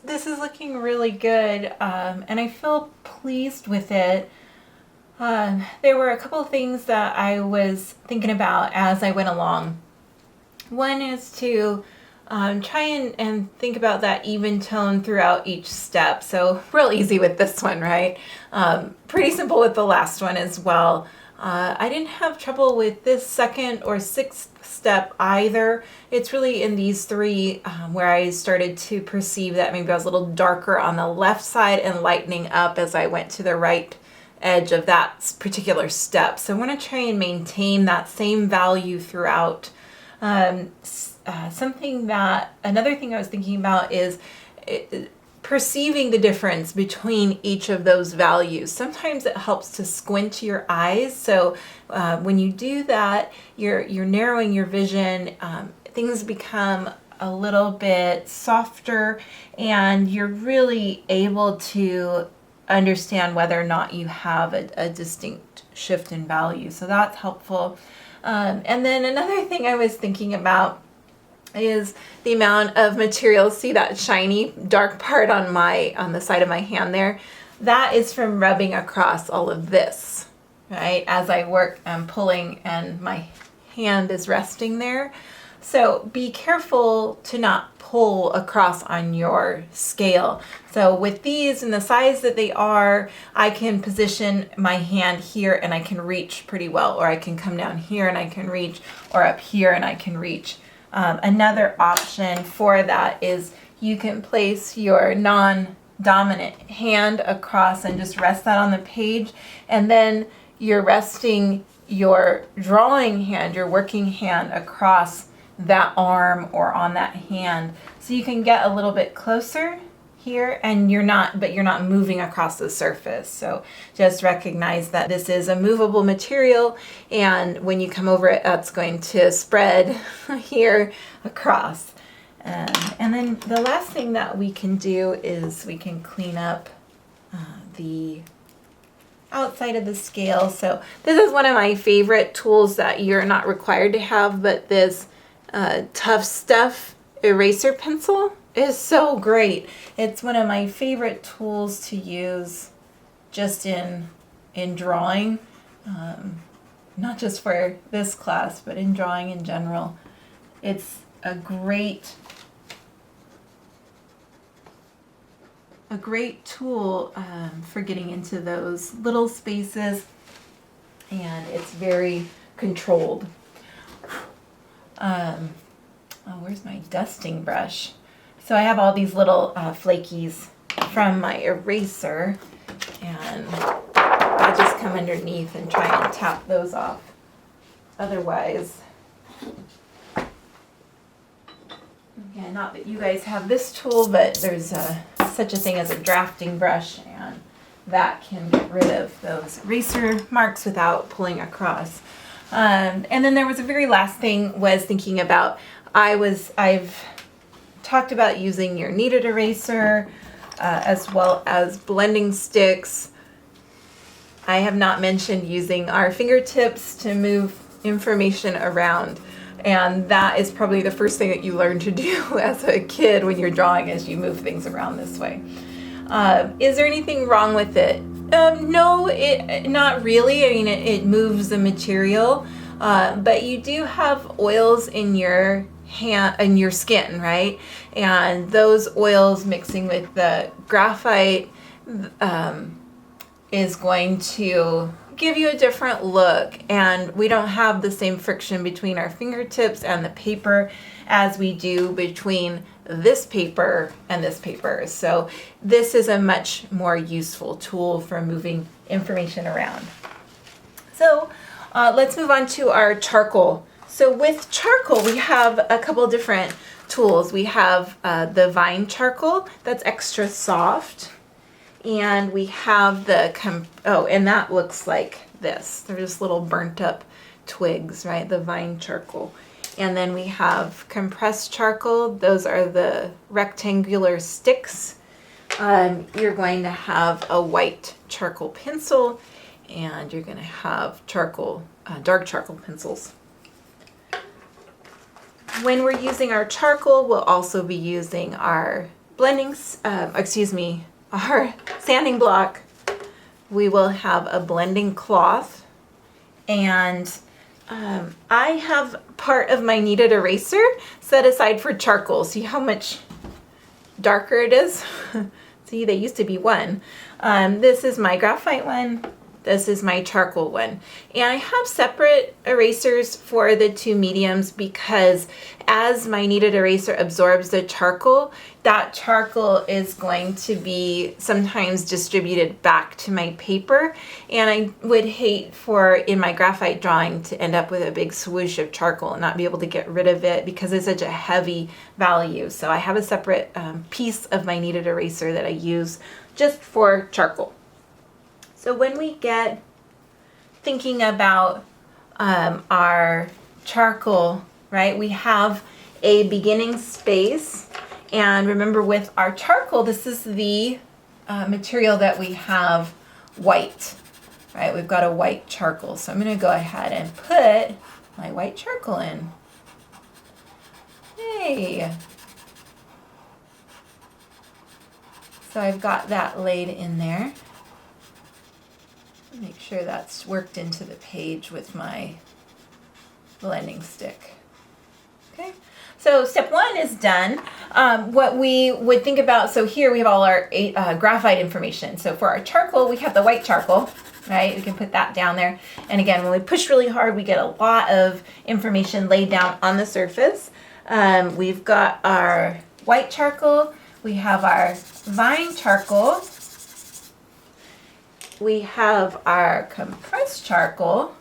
This is looking really good, and I feel pleased with it. There were a couple of things that I was thinking about as I went along. One is to try and think about that even tone throughout each step. So real easy with this one, right? Pretty simple with the last one as well. I didn't have trouble with this second or sixth step either. It's really in these three where I started to perceive that maybe I was a little darker on the left side and lightening up as I went to the right edge of that particular step. So I want to try and maintain that same value throughout. Another thing I was thinking about is perceiving the difference between each of those values. Sometimes it helps to squint your eyes. So when you do that, you're narrowing your vision. Things become a little bit softer, and you're really able to understand whether or not you have a distinct shift in value. So that's helpful. And then another thing I was thinking about is the amount of material. See that shiny dark part on the side of my hand there? That is from rubbing across all of this, right? As I work, I'm pulling and my hand is resting there. So be careful to not pull across on your scale. So with these and the size that they are, I can position my hand here and I can reach pretty well, or I can come down here and I can reach, or up here and I can reach. Another option for that is you can place your non-dominant hand across and just rest that on the page, and then you're resting your drawing hand, your working hand, across that arm or on that hand, so you can get a little bit closer here, and you're not moving across the surface. So just recognize that this is a movable material, and when you come over it, that's going to spread here across. And then the last thing that we can do is we can clean up the outside of the scale. So this is one of my favorite tools that you're not required to have, but this Tough Stuff eraser pencil is so great. It's one of my favorite tools to use just in drawing, not just for this class, but in drawing in general. It's a great tool for getting into those little spaces, and it's very controlled. Where's my dusting brush? So I have all these little flakies from my eraser, and I'll just come underneath and try and tap those off. Otherwise, again, not that you guys have this tool, but there's such a thing as a drafting brush, and that can get rid of those eraser marks without pulling across. And then there was a very last thing was thinking about, I've talked about using your kneaded eraser as well as blending sticks. I have not mentioned using our fingertips to move information around, and that is probably the first thing that you learn to do as a kid when you're drawing, as you move things around this way. Is there anything wrong with it? No, not really. I mean, it moves the material, but you do have oils in your hand and your skin, right? And those oils mixing with the graphite is going to give you a different look, and we don't have the same friction between our fingertips and the paper as we do between this paper and this paper. So this is a much more useful tool for moving information around. So let's move on to our charcoal. So with charcoal, we have a couple different tools. We have the vine charcoal that's extra soft, and we have the, and that looks like this. They're just little burnt up twigs, right? The vine charcoal. And then we have compressed charcoal. Those are the rectangular sticks. You're going to have a white charcoal pencil, and you're going to have charcoal, dark charcoal pencils. When we're using our charcoal, we'll also be using our our sanding block. We will have a blending cloth, and I have part of my kneaded eraser set aside for charcoal. See how much darker it is? See, they used to be one. This is my graphite one, This is my charcoal one. And I have separate erasers for the two mediums because as my kneaded eraser absorbs the charcoal, that charcoal is going to be sometimes distributed back to my paper. And I would hate for, in my graphite drawing, to end up with a big swoosh of charcoal and not be able to get rid of it because it's such a heavy value. So I have a separate piece of my kneaded eraser that I use just for charcoal. So when we get thinking about our charcoal, right, we have a beginning space. And remember, with our charcoal, this is the material that we have white, right? We've got a white charcoal. So I'm going to go ahead and put my white charcoal in. Yay! So I've got that laid in there. Make sure that's worked into the page with my blending stick. Okay, so step one is done. What we would think about, so here we have all our graphite information. So for our charcoal, we have the white charcoal, right? We can put that down there. And again, when we push really hard, we get a lot of information laid down on the surface. We've got our white charcoal. We have our vine charcoal. We have our compressed charcoal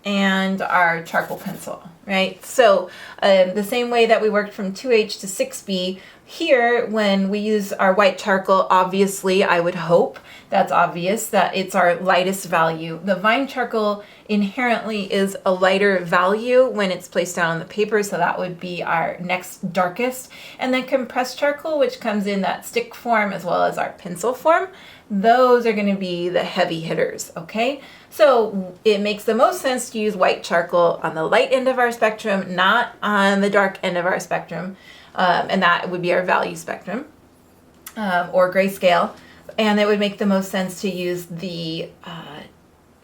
and our charcoal pencil, right? So the same way that we worked from 2H to 6B, here when we use our white charcoal, obviously I would hope that's obvious that it's our lightest value. The vine charcoal inherently is a lighter value when it's placed down on the paper, so that would be our next darkest. And then compressed charcoal, which comes in that stick form as well as our pencil form, those are going to be the heavy hitters, okay? So it makes the most sense to use white charcoal on the light end of our spectrum, not on the dark end of our spectrum, and that would be our value spectrum or grayscale. And it would make the most sense to use the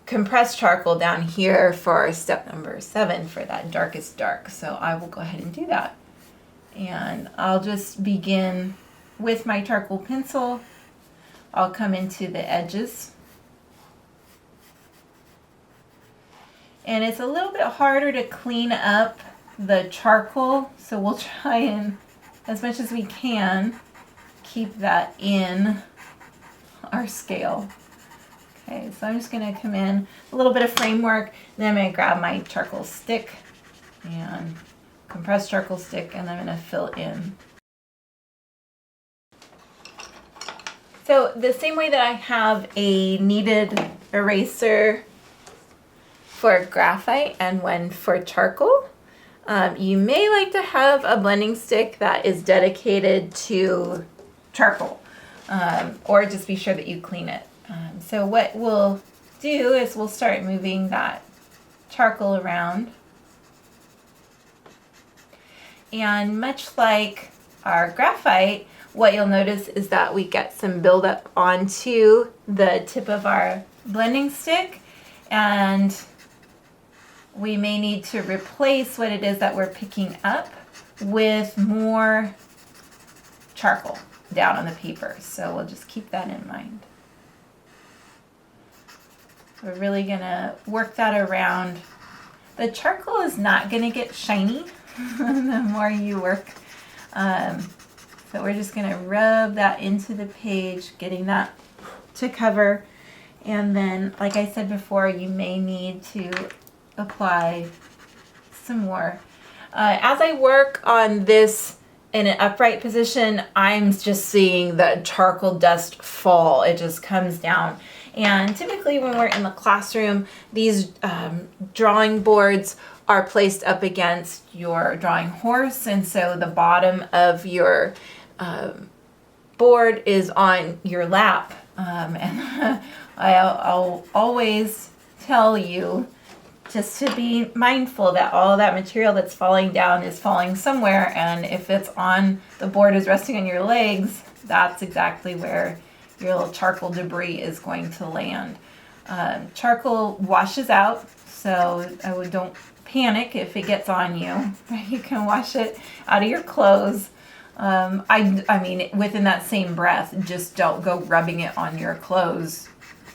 compressed charcoal down here for step number 7 for that darkest dark. So I will go ahead and do that. And I'll just begin with my charcoal pencil. I'll come into the edges. And it's a little bit harder to clean up the charcoal, so we'll try and, as much as we can, keep that in our scale. Okay, so I'm just going to come in a little bit of framework, then I'm going to grab my charcoal stick and compressed charcoal stick, and I'm going to fill in. So the same way that I have a kneaded eraser for graphite and one for charcoal, you may like to have a blending stick that is dedicated to charcoal, or just be sure that you clean it. So what we'll do is we'll start moving that charcoal around. And much like our graphite, what you'll notice is that we get some buildup onto the tip of our blending stick, and we may need to replace what it is that we're picking up with more charcoal down on the paper. So we'll just keep that in mind. We're really going to work that around. The charcoal is not going to get shiny the more you work. So we're just going to rub that into the page, getting that to cover. And then, like I said before, you may need to apply some more. As I work on this in an upright position, I'm just seeing the charcoal dust fall. It just comes down. And typically when we're in the classroom, these drawing boards are placed up against your drawing horse, and so the bottom of your board is on your lap. And I'll always tell you just to be mindful that all that material that's falling down is falling somewhere, and if it's on the board is resting on your legs, that's exactly where your little charcoal debris is going to land. Charcoal washes out, so don't panic if it gets on you. You can wash it out of your clothes. I mean, within that same breath, just don't go rubbing it on your clothes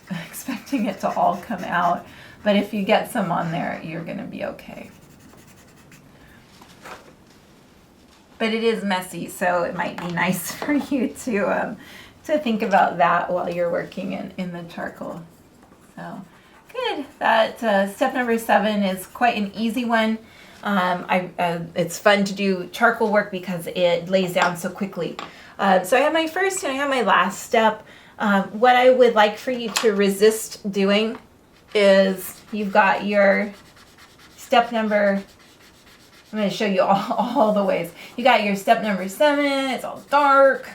expecting it to all come out. But if you get some on there, you're going to be okay. But it is messy, so it might be nice for you to think about that while you're working in the charcoal. So good. That step number 7 is quite an easy one. It's fun to do charcoal work because it lays down so quickly. So I have my first and I have my last step. What I would like for you to resist doing is you've got your step number, I'm going to show you all the ways. You got your step number 7, it's all dark.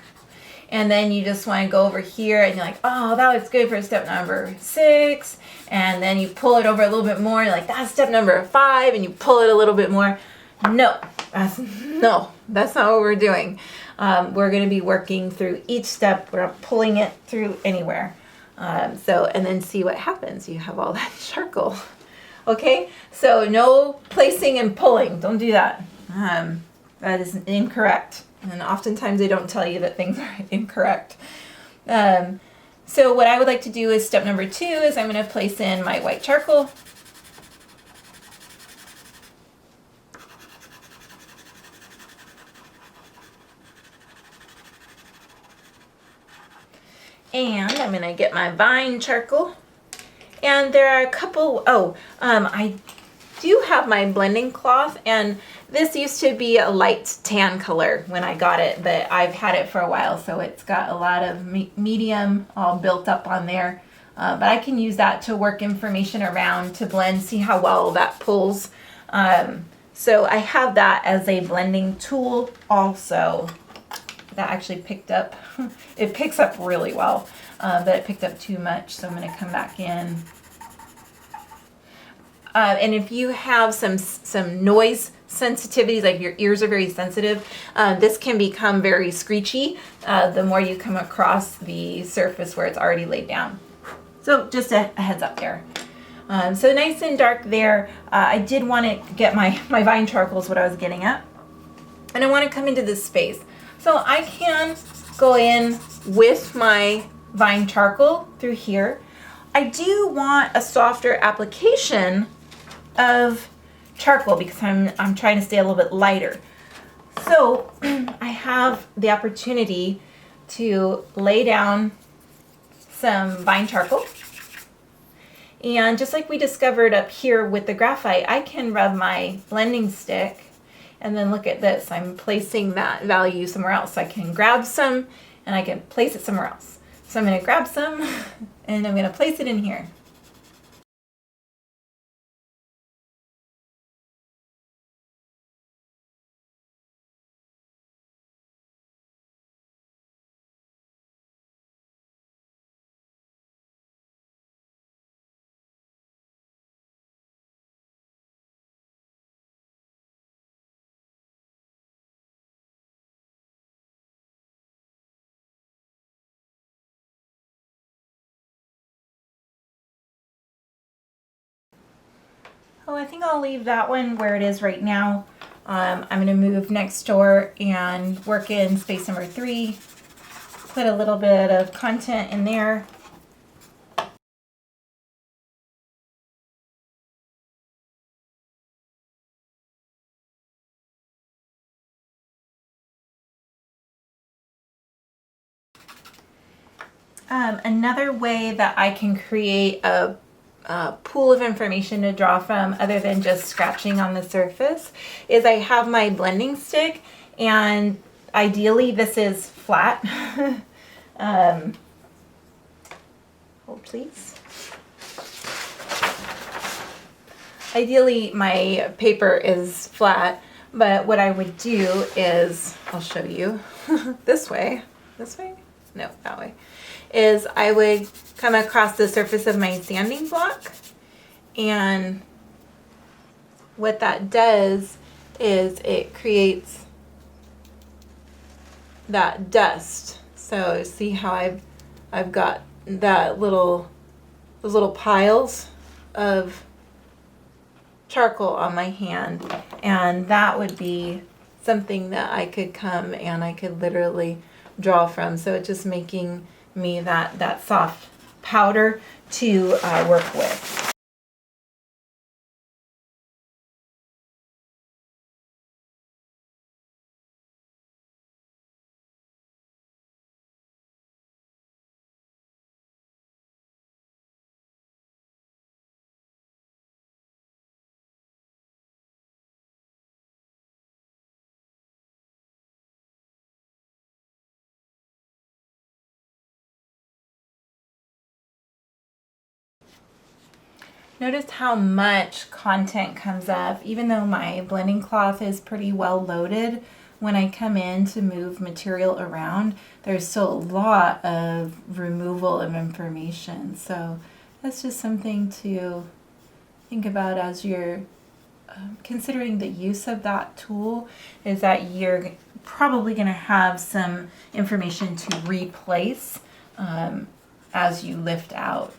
And then you just want to go over here and you're like, oh, that looks good for step number 6. And then you pull it over a little bit more. You're like, that's step number 5. And you pull it a little bit more. No, that's not what we're doing. We're going to be working through each step. We're not pulling it through anywhere. And then see what happens. You have all that charcoal. Okay, so no placing and pulling. Don't do that. That is incorrect. And oftentimes they don't tell you that things are incorrect. So what I would like to do is step number 2 is I'm going to place in my white charcoal. And I'm going to get my vine charcoal. And there are a couple, I do have my blending cloth, and this used to be a light tan color when I got it, but I've had it for a while, so it's got a lot of medium all built up on there. But I can use that to work information around to blend, see how well that pulls. So I have that as a blending tool also. That actually picked up, it picks up really well, but it picked up too much, so I'm going to come back in. And if you have some noise sensitivities, like your ears are very sensitive, this can become very screechy the more you come across the surface where it's already laid down. So just a heads up there. So nice and dark there. I did want to get my vine charcoal is what I was getting at. And I want to come into this space. So I can go in with my vine charcoal through here. I do want a softer application of charcoal because I'm trying to stay a little bit lighter. So I have the opportunity to lay down some vine charcoal. And just like we discovered up here with the graphite, I can rub my blending stick. And then look at this, I'm placing that value somewhere else. I can grab some and I can place it somewhere else. So I'm going to grab some and I'm going to place it in here. Oh, I think I'll leave that one where it is right now. I'm going to move next door and work in space number 3. Put a little bit of content in there. Another way that I can create a pool of information to draw from other than just scratching on the surface is I have my blending stick, and ideally this is flat. Hold please. Ideally my paper is flat, but what I would do is, I'll show you this way, no, that way, is I would come across the surface of my sanding block, and what that does is it creates that dust. So see how I've got that those little piles of charcoal on my hand, and that would be something that I could come and I could literally draw from. So it's just making me that soft powder to work with. Notice how much content comes up, even though my blending cloth is pretty well loaded. When I come in to move material around, there's still a lot of removal of information. So that's just something to think about as you're considering the use of that tool, is that you're probably going to have some information to replace as you lift out.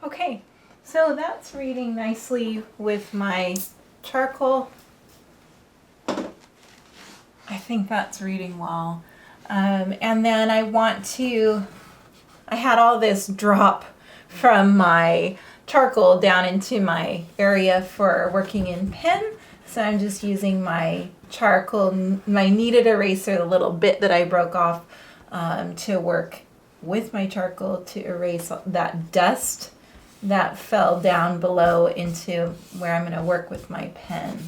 Okay, so that's reading nicely with my charcoal. I think that's reading well. And then I had all this drop from my charcoal down into my area for working in pen. So I'm just using my charcoal, my kneaded eraser, the little bit that I broke off, to work with my charcoal to erase that dust that fell down below into where I'm going to work with my pen.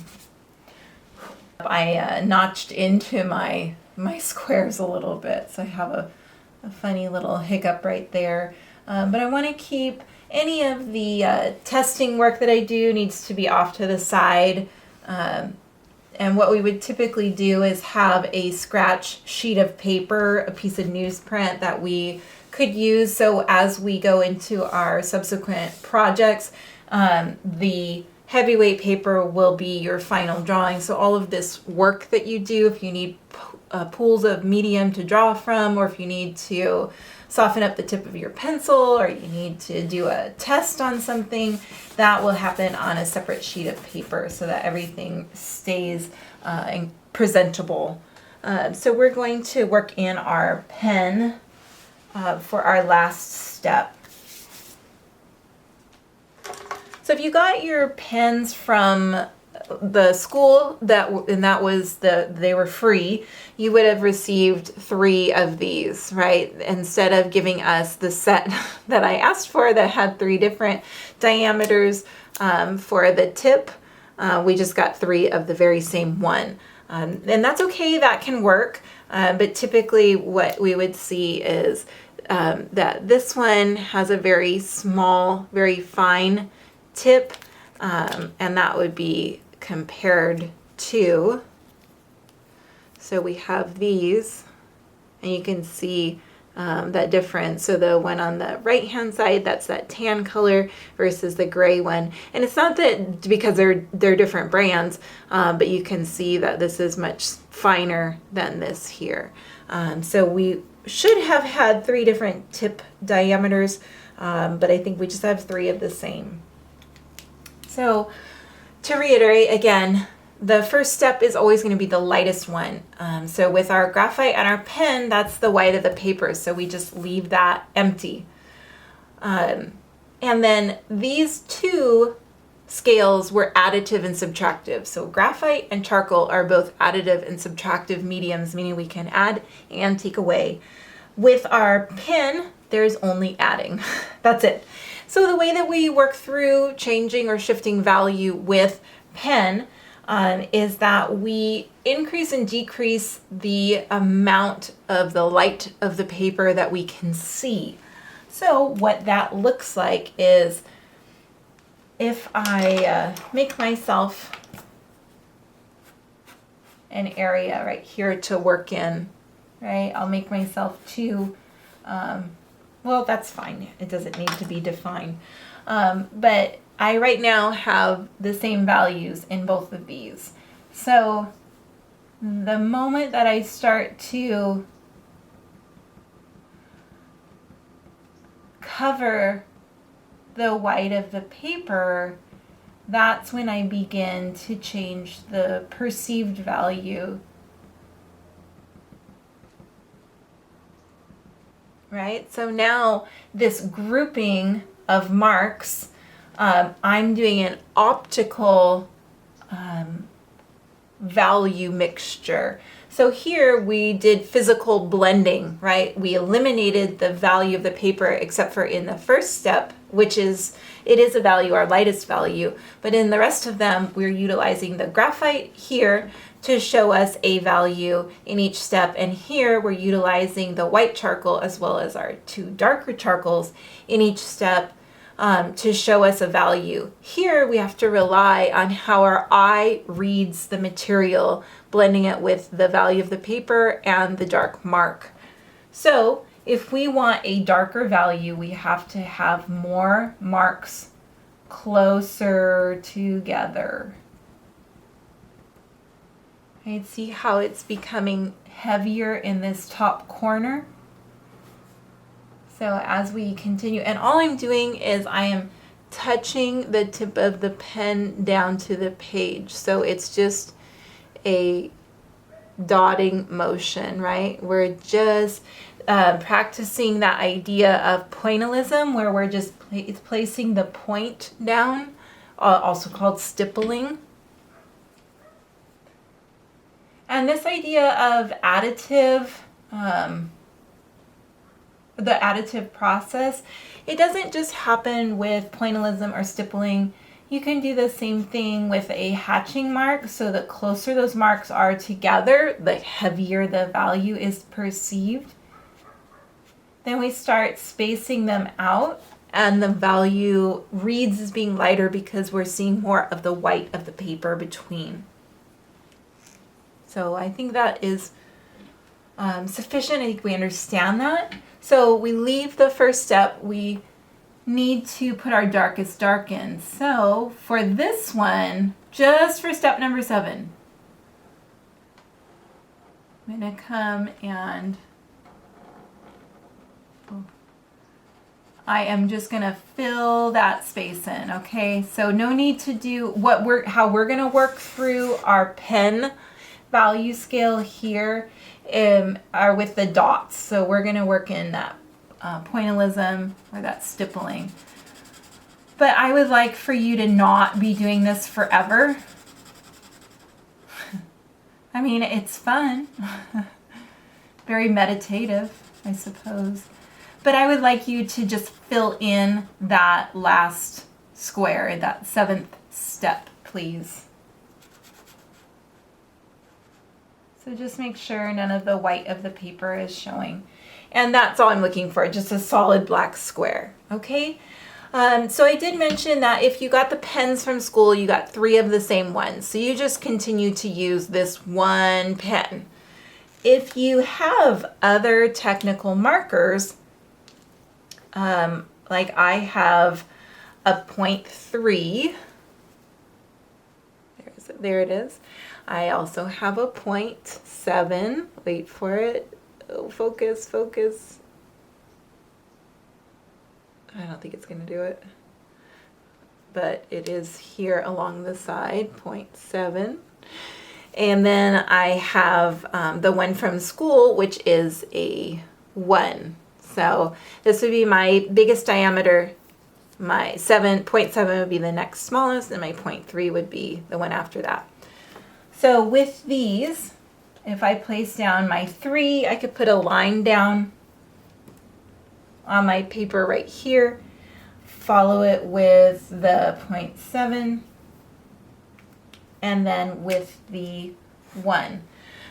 I notched into my squares a little bit, so I have a funny little hiccup right there. But I want to keep any of the testing work that I do needs to be off to the side. And what we would typically do is have a scratch sheet of paper, a piece of newsprint that we could use. So as we go into our subsequent projects, the heavyweight paper will be your final drawing. So all of this work that you do, if you need pools of medium to draw from, or if you need to soften up the tip of your pencil, or you need to do a test on something, that will happen on a separate sheet of paper so that everything stays presentable. So we're going to work in our pen for our last step. So if you got your pens from the school they were free, you would have received 3 of these, right? Instead of giving us the set that I asked for that had 3 different diameters for the tip, we just got 3 of the very same one. And that's okay, that can work. But typically what we would see is that this one has a very small, very fine tip, and that would be compared to, so we have these, and you can see that difference. So the one on the right hand side, that's that tan color versus the gray one, and it's not that because they're different brands, but you can see that this is much finer than this here. So we should have had 3 different tip diameters, but I think we just have 3 of the same. So to reiterate again, the first step is always going to be the lightest one. So with our graphite and our pen, that's the white of the paper. So we just leave that empty. And then these two scales were additive and subtractive. So graphite and charcoal are both additive and subtractive mediums, meaning we can add and take away. With our pen, there's only adding. That's it. So the way that we work through changing or shifting value with pen is that we increase and decrease the amount of the light of the paper that we can see. So what that looks like is if I make myself an area right here to work in, right? I'll make myself two, well, that's fine. It doesn't need to be defined. But I right now have the same values in both of these. So the moment that I start to cover the white of the paper, that's when I begin to change the perceived value. Right? So now this grouping of marks, I'm doing an optical value mixture. So here we did physical blending, right? We eliminated the value of the paper except for in the first step, which is, it is a value, our lightest value, but in the rest of them, we're utilizing the graphite here to show us a value in each step. And here we're utilizing the white charcoal as well as our two darker charcoals in each step to show us a value. Here we have to rely on how our eye reads the material, blending it with the value of the paper and the dark mark. So if we want a darker value, we have to have more marks closer together. Right, see how it's becoming heavier in this top corner? So as we continue, and all I'm doing is I am touching the tip of the pen down to the page. So it's just a dotting motion, right? We're just practicing that idea of pointillism, where we're just placing the point down, also called stippling. And this idea of additive, the additive process, it doesn't just happen with pointillism or stippling. You can do the same thing with a hatching mark. So the closer those marks are together, the heavier the value is perceived. Then we start spacing them out and the value reads as being lighter because we're seeing more of the white of the paper between. So I think that is sufficient. I think we understand that. So we leave the first step. We need to put our darkest dark in. So for this one, just for step number 7, I'm going to come and I am just going to fill that space in. Okay, so no need to do how we're going to work through our pen value scale here are with the dots. So we're going to work in that pointillism or that stippling. But I would like for you to not be doing this forever. I mean, it's fun. Very meditative, I suppose. But I would like you to just fill in that last square, that 7th step, please. So just make sure none of the white of the paper is showing. And that's all I'm looking for, just a solid black square, okay? So I did mention that if you got the pens from school, you got 3 of the same ones. So you just continue to use this one pen. If you have other technical markers, like I have a 0.3, there it is. I also have a 0.7. Wait for it. Oh, focus. I don't think it's going to do it. but it is here along the side, 0.7. And then I have the one from school, which is a 1. So this would be my biggest diameter. My 0.7 would be the next smallest, and my 0.3 would be the one after that. So with these, if I place down my 3, I could put a line down on my paper right here, follow it with the 0.7, and then with the 1.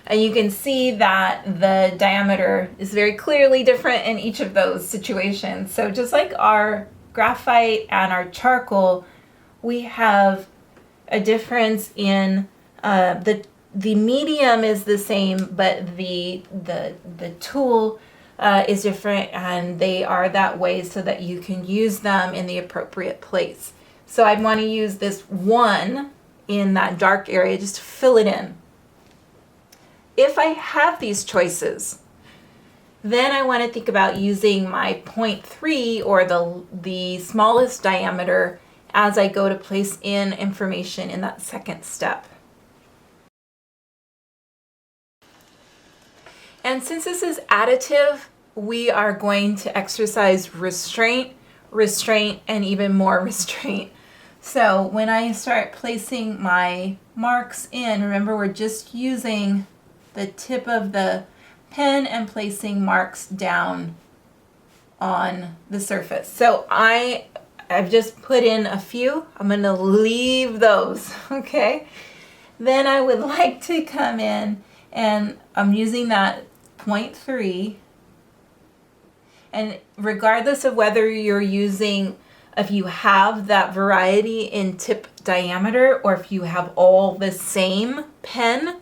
And you can see that the diameter is very clearly different in each of those situations. So just like our graphite and our charcoal, we have a difference in the medium is the same, but the tool is different, and they are that way so that you can use them in the appropriate place. So I'd want to use this 1 in that dark area just to fill it in. If I have these choices, then I want to think about using my 0.3 or the smallest diameter as I go to place in information in that second step. And since this is additive, we are going to exercise restraint, and even more restraint. So when I start placing my marks in, remember we're just using the tip of the pen and placing marks down on the surface. So I've just put in a few. I'm going to leave those, okay? Then I would like to come in, and I'm using that 0.3, and regardless of whether you're using, if you have that variety in tip diameter or if you have all the same pen,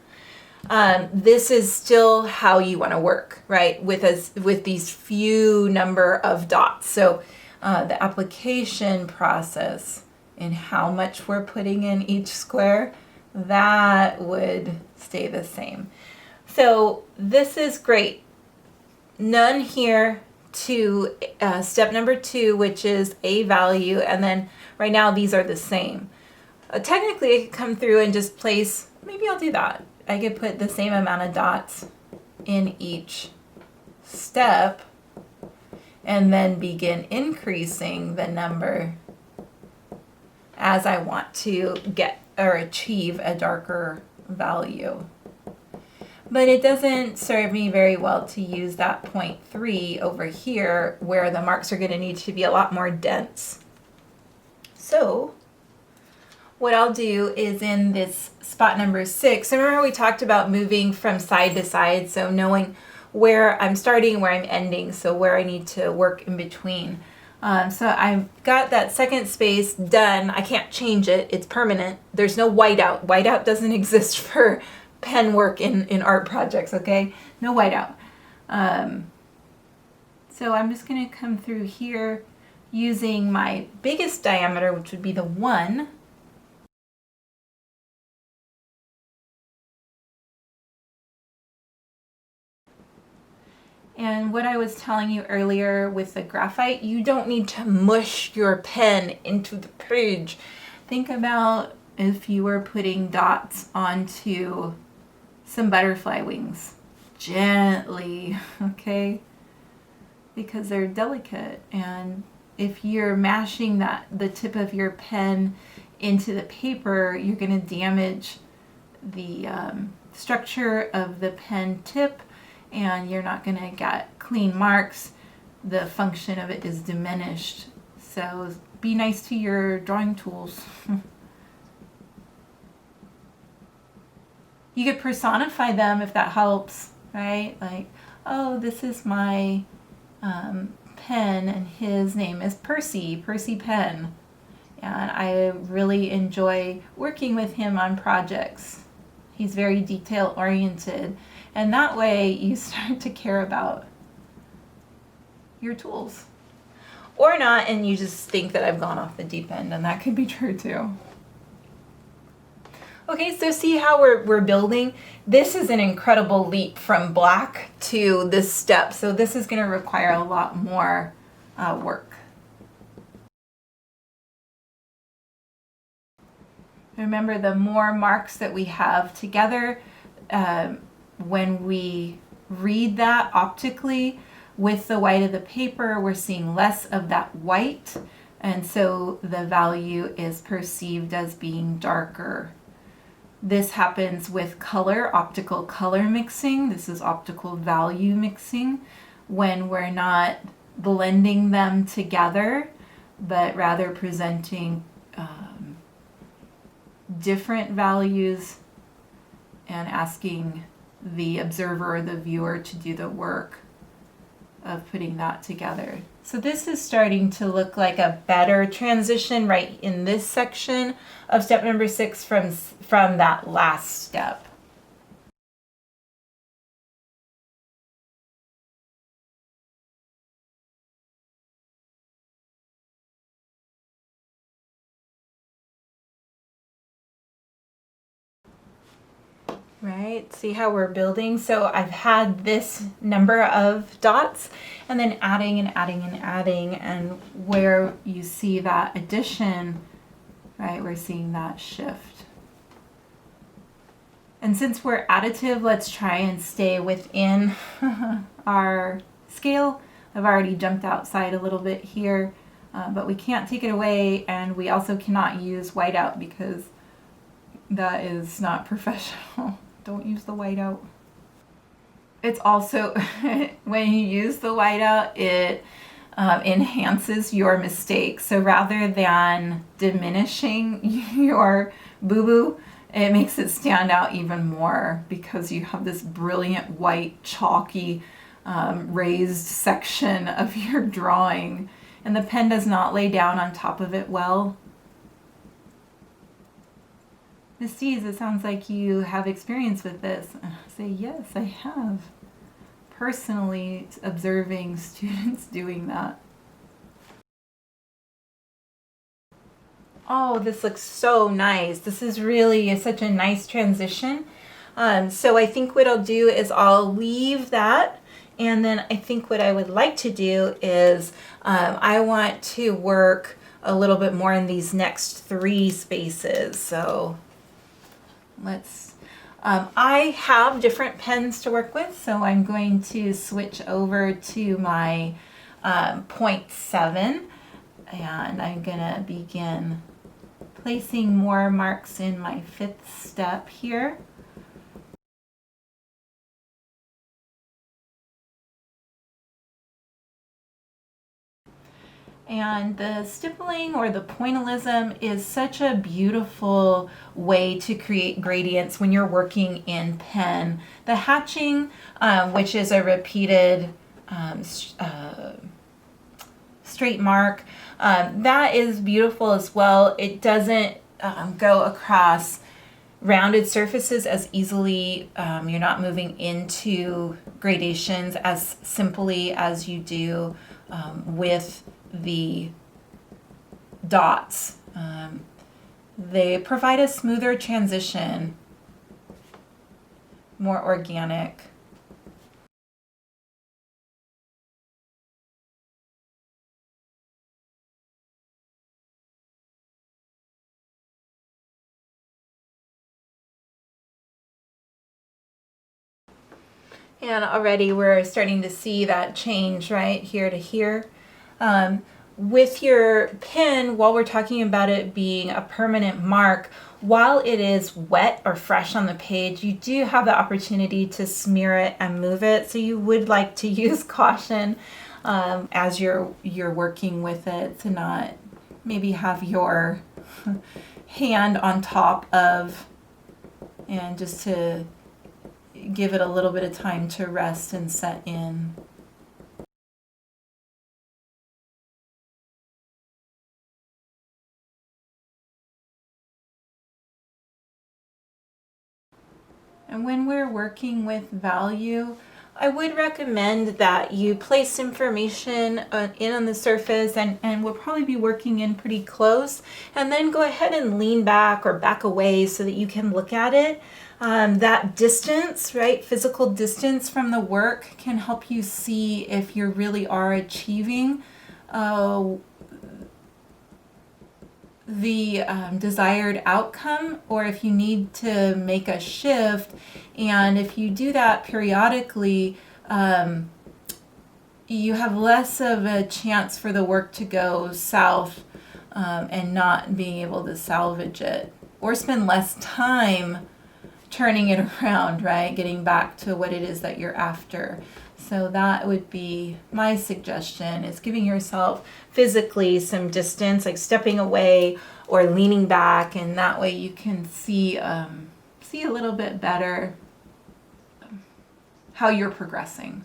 this is still how you want to work, right? With these few number of dots. So the application process and how much we're putting in each square, that would stay the same. So this is great. None here to step number 2, which is a value, and then right now these are the same. Technically I could come through and just place, maybe I'll do that. I could put the same amount of dots in each step and then begin increasing the number as I want to get or achieve a darker value. But it doesn't serve me very well to use that 0.3 over here where the marks are going to need to be a lot more dense. So what I'll do is in this spot number 6, remember we talked about moving from side to side, so knowing where I'm starting, where I'm ending, so where I need to work in between. So I've got that second space done. I can't change it. It's permanent. There's no whiteout. Whiteout doesn't exist for pen work in art projects, okay? No whiteout. So I'm just going to come through here using my biggest diameter, which would be the 1. And what I was telling you earlier with the graphite, you don't need to mush your pen into the page. Think about if you were putting dots onto some butterfly wings. Gently, okay? Because they're delicate, and if you're mashing the tip of your pen into the paper, you're going to damage the structure of the pen tip, and you're not going to get clean marks. The function of it is diminished. So be nice to your drawing tools. You could personify them if that helps, right? Like, oh, this is my pen, and his name is Percy Penn. And I really enjoy working with him on projects. He's very detail oriented. And that way you start to care about your tools. Or not, and you just think that I've gone off the deep end, and that could be true too. Okay, so see how we're building? This is an incredible leap from black to this step. So this is going to require a lot more work. Remember, the more marks that we have together, when we read that optically with the white of the paper, we're seeing less of that white, and so the value is perceived as being darker. This happens with color, optical color mixing. This is optical value mixing, when we're not blending them together, but rather presenting different values and asking the observer or the viewer to do the work of putting that together. So this is starting to look like a better transition right in this section of step number 6 from that last step. Right, see how we're building? So I've had this number of dots and then adding and adding and adding, and where you see that addition, right, we're seeing that shift. And since we're additive, let's try and stay within our scale. I've already jumped outside a little bit here, but we can't take it away, and we also cannot use whiteout because that is not professional. Don't use the whiteout. It's also, when you use the whiteout, it enhances your mistake. So rather than diminishing your boo-boo, it makes it stand out even more because you have this brilliant white chalky raised section of your drawing, and the pen does not lay down on top of it well. Ms. Dees, it sounds like you have experience with this. I say, yes, I have. Personally observing students doing that. Oh, this looks so nice. This is really such a nice transition. So I think what I'll do is I'll leave that, and then I think what I would like to do is I want to work a little bit more in these next 3 spaces. So let's, I have different pens to work with, so I'm going to switch over to my 0.7, and I'm gonna begin placing more marks in my 5th step here. And the stippling or the pointillism is such a beautiful way to create gradients when you're working in pen. The hatching, which is a repeated straight mark, that is beautiful as well. It doesn't go across rounded surfaces as easily. You're not moving into gradations as simply as you do with the dots. They provide a smoother transition, more organic. And already we're starting to see that change right here to here. With your pen, while we're talking about it being a permanent mark, while it is wet or fresh on the page, you do have the opportunity to smear it and move it. So you would like to use caution as you're working with it, to not maybe have your hand on top of, and just to give it a little bit of time to rest and set in. And when we're working with value, I would recommend that you place information in on the surface, and we'll probably be working in pretty close, and then go ahead and lean back or back away so that you can look at it. That distance, right, physical distance from the work can help you see if you really are achieving the desired outcome, or if you need to make a shift. And if you do that periodically, you have less of a chance for the work to go south and not being able to salvage it, or spend less time turning it around, right? Getting back to what it is that you're after. So that would be my suggestion, is giving yourself physically some distance, like stepping away or leaning back, and that way you can see a little bit better how you're progressing.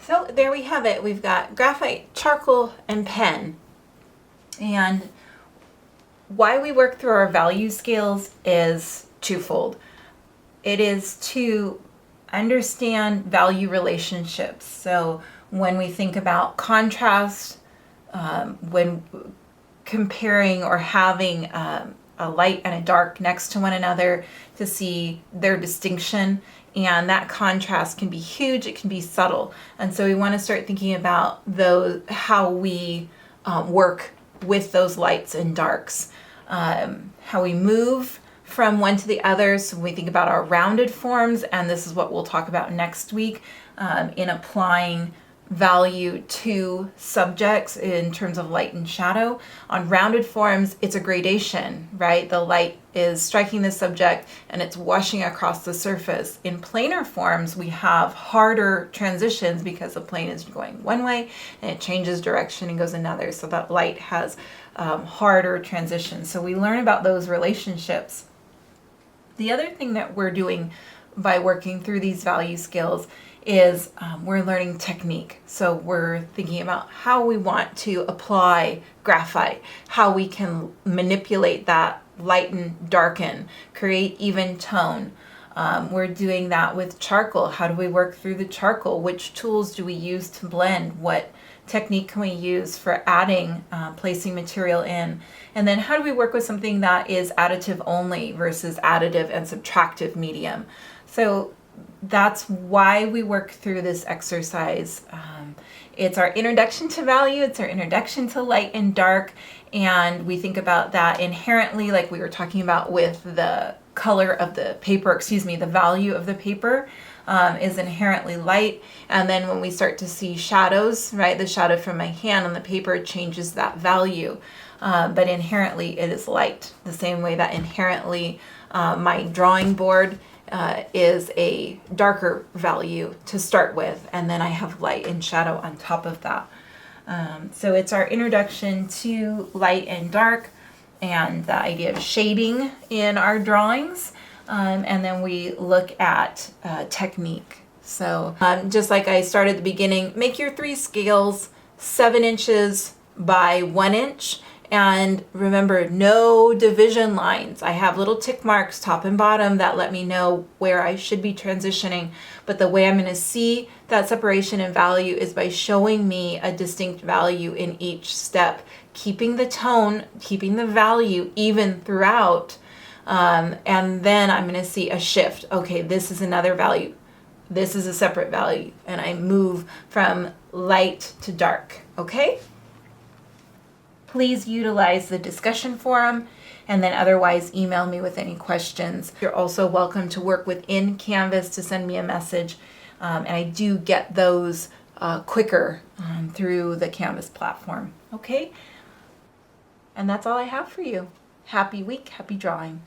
So there we have it. We've got graphite, charcoal, and pen. And why we work through our value scales is twofold. It is to understand value relationships. So when we think about contrast, when comparing or having a light and a dark next to one another, to see their distinction, and that contrast can be huge, it can be subtle. And so we want to start thinking about how we work with those lights and darks, how we move from one to the other. So when we think about our rounded forms, and this is what we'll talk about next week, in applying value to subjects in terms of light and shadow. On rounded forms, it's a gradation, right? The light is striking the subject and it's washing across the surface. In planar forms, we have harder transitions because the plane is going one way and it changes direction and goes another. So that light has harder transitions. So we learn about those relationships. The other thing that we're doing by working through these value skills is we're learning technique. So we're thinking about how we want to apply graphite, how we can manipulate that, lighten, darken, create even tone. We're doing that with charcoal. How do we work through the charcoal? Which tools do we use to blend? What technique can we use for adding, placing material in? And then how do we work with something that is additive only versus additive and subtractive medium? So that's why we work through this exercise. It's our introduction to value, it's our introduction to light and dark, and we think about that inherently, like we were talking about with the color of the paper, the value of the paper is inherently light. And then when we start to see shadows, right, the shadow from my hand on the paper changes that value. But inherently it is light, the same way that inherently my drawing board is a darker value to start with, and then I have light and shadow on top of that. So it's our introduction to light and dark, and the idea of shading in our drawings. And then we look at technique. So just like I started at the beginning, make your 3 scales 7 inches by 1 inch. And remember, no division lines. I have little tick marks top and bottom that let me know where I should be transitioning. But the way I'm going to see that separation in value is by showing me a distinct value in each step, keeping the tone, keeping the value even throughout. And then I'm going to see a shift. Okay, this is another value. This is a separate value. And I move from light to dark. Okay? Please utilize the discussion forum, and then otherwise email me with any questions. You're also welcome to work within Canvas to send me a message, and I do get those quicker through the Canvas platform. Okay? And that's all I have for you. Happy week, happy drawing.